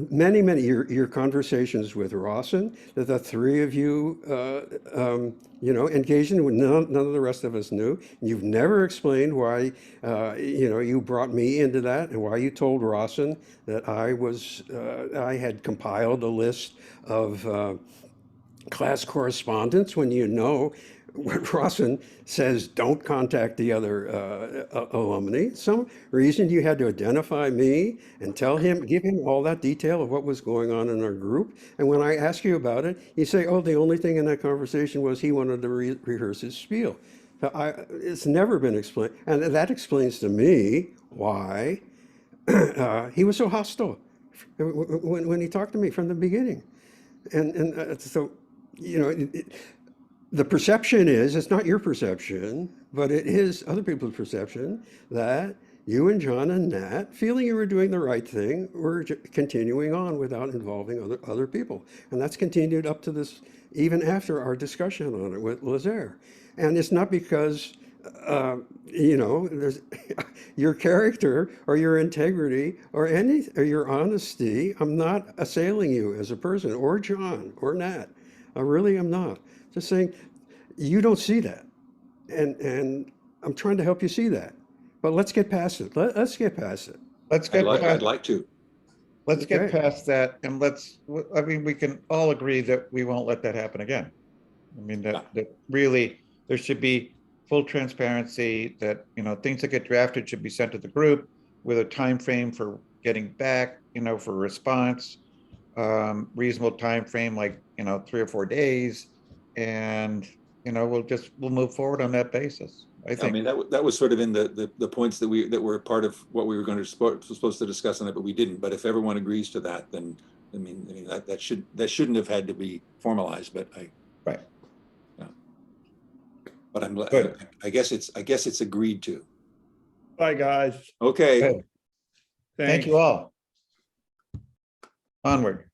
many, your conversations with Rawson, that the three of you, you know, engaged in, none of the rest of us knew. You've never explained why, you know, you brought me into that and why you told Rawson that I had compiled a list of class correspondence when you know what Rawson says, don't contact the other alumni. Some reason you had to identify me and tell him, give him all that detail of what was going on in our group. And when I ask you about it, you say, oh, the only thing in that conversation was he wanted to rehearse his spiel. So it's never been explained. And that explains to me why he was so hostile when he talked to me from the beginning. And so, you know, the perception is, it's not your perception, but it is other people's perception that you and John and Nat, feeling you were doing the right thing, were continuing on without involving other people. And that's continued up to this, even after our discussion on it with Lazaire. And it's not because, you know, there's your character or your integrity or your honesty. I'm not assailing you as a person, or John or Nat. I really am not. Just saying, you don't see that, and I'm trying to help you see that. But let's get past it. Let's get past it. let's I'd get like past, to. let's get Okay. past that, and I mean, we can all agree that we won't let that happen again. I mean, that really, there should be full transparency, that, you know, things that get drafted should be sent to the group with a time frame for getting back, you know, for response, reasonable time frame, like, you know, 3 or 4 days, and, you know, we'll move forward on that basis. I I think. mean, that was sort of in the points that were part of what we were going to supposed to discuss on it, but we didn't. But if everyone agrees to that, then I mean that shouldn't have had to be formalized. But Right. Yeah. But Good. I guess it's agreed to. Bye, guys. Okay. Good. Thank you all. Onward.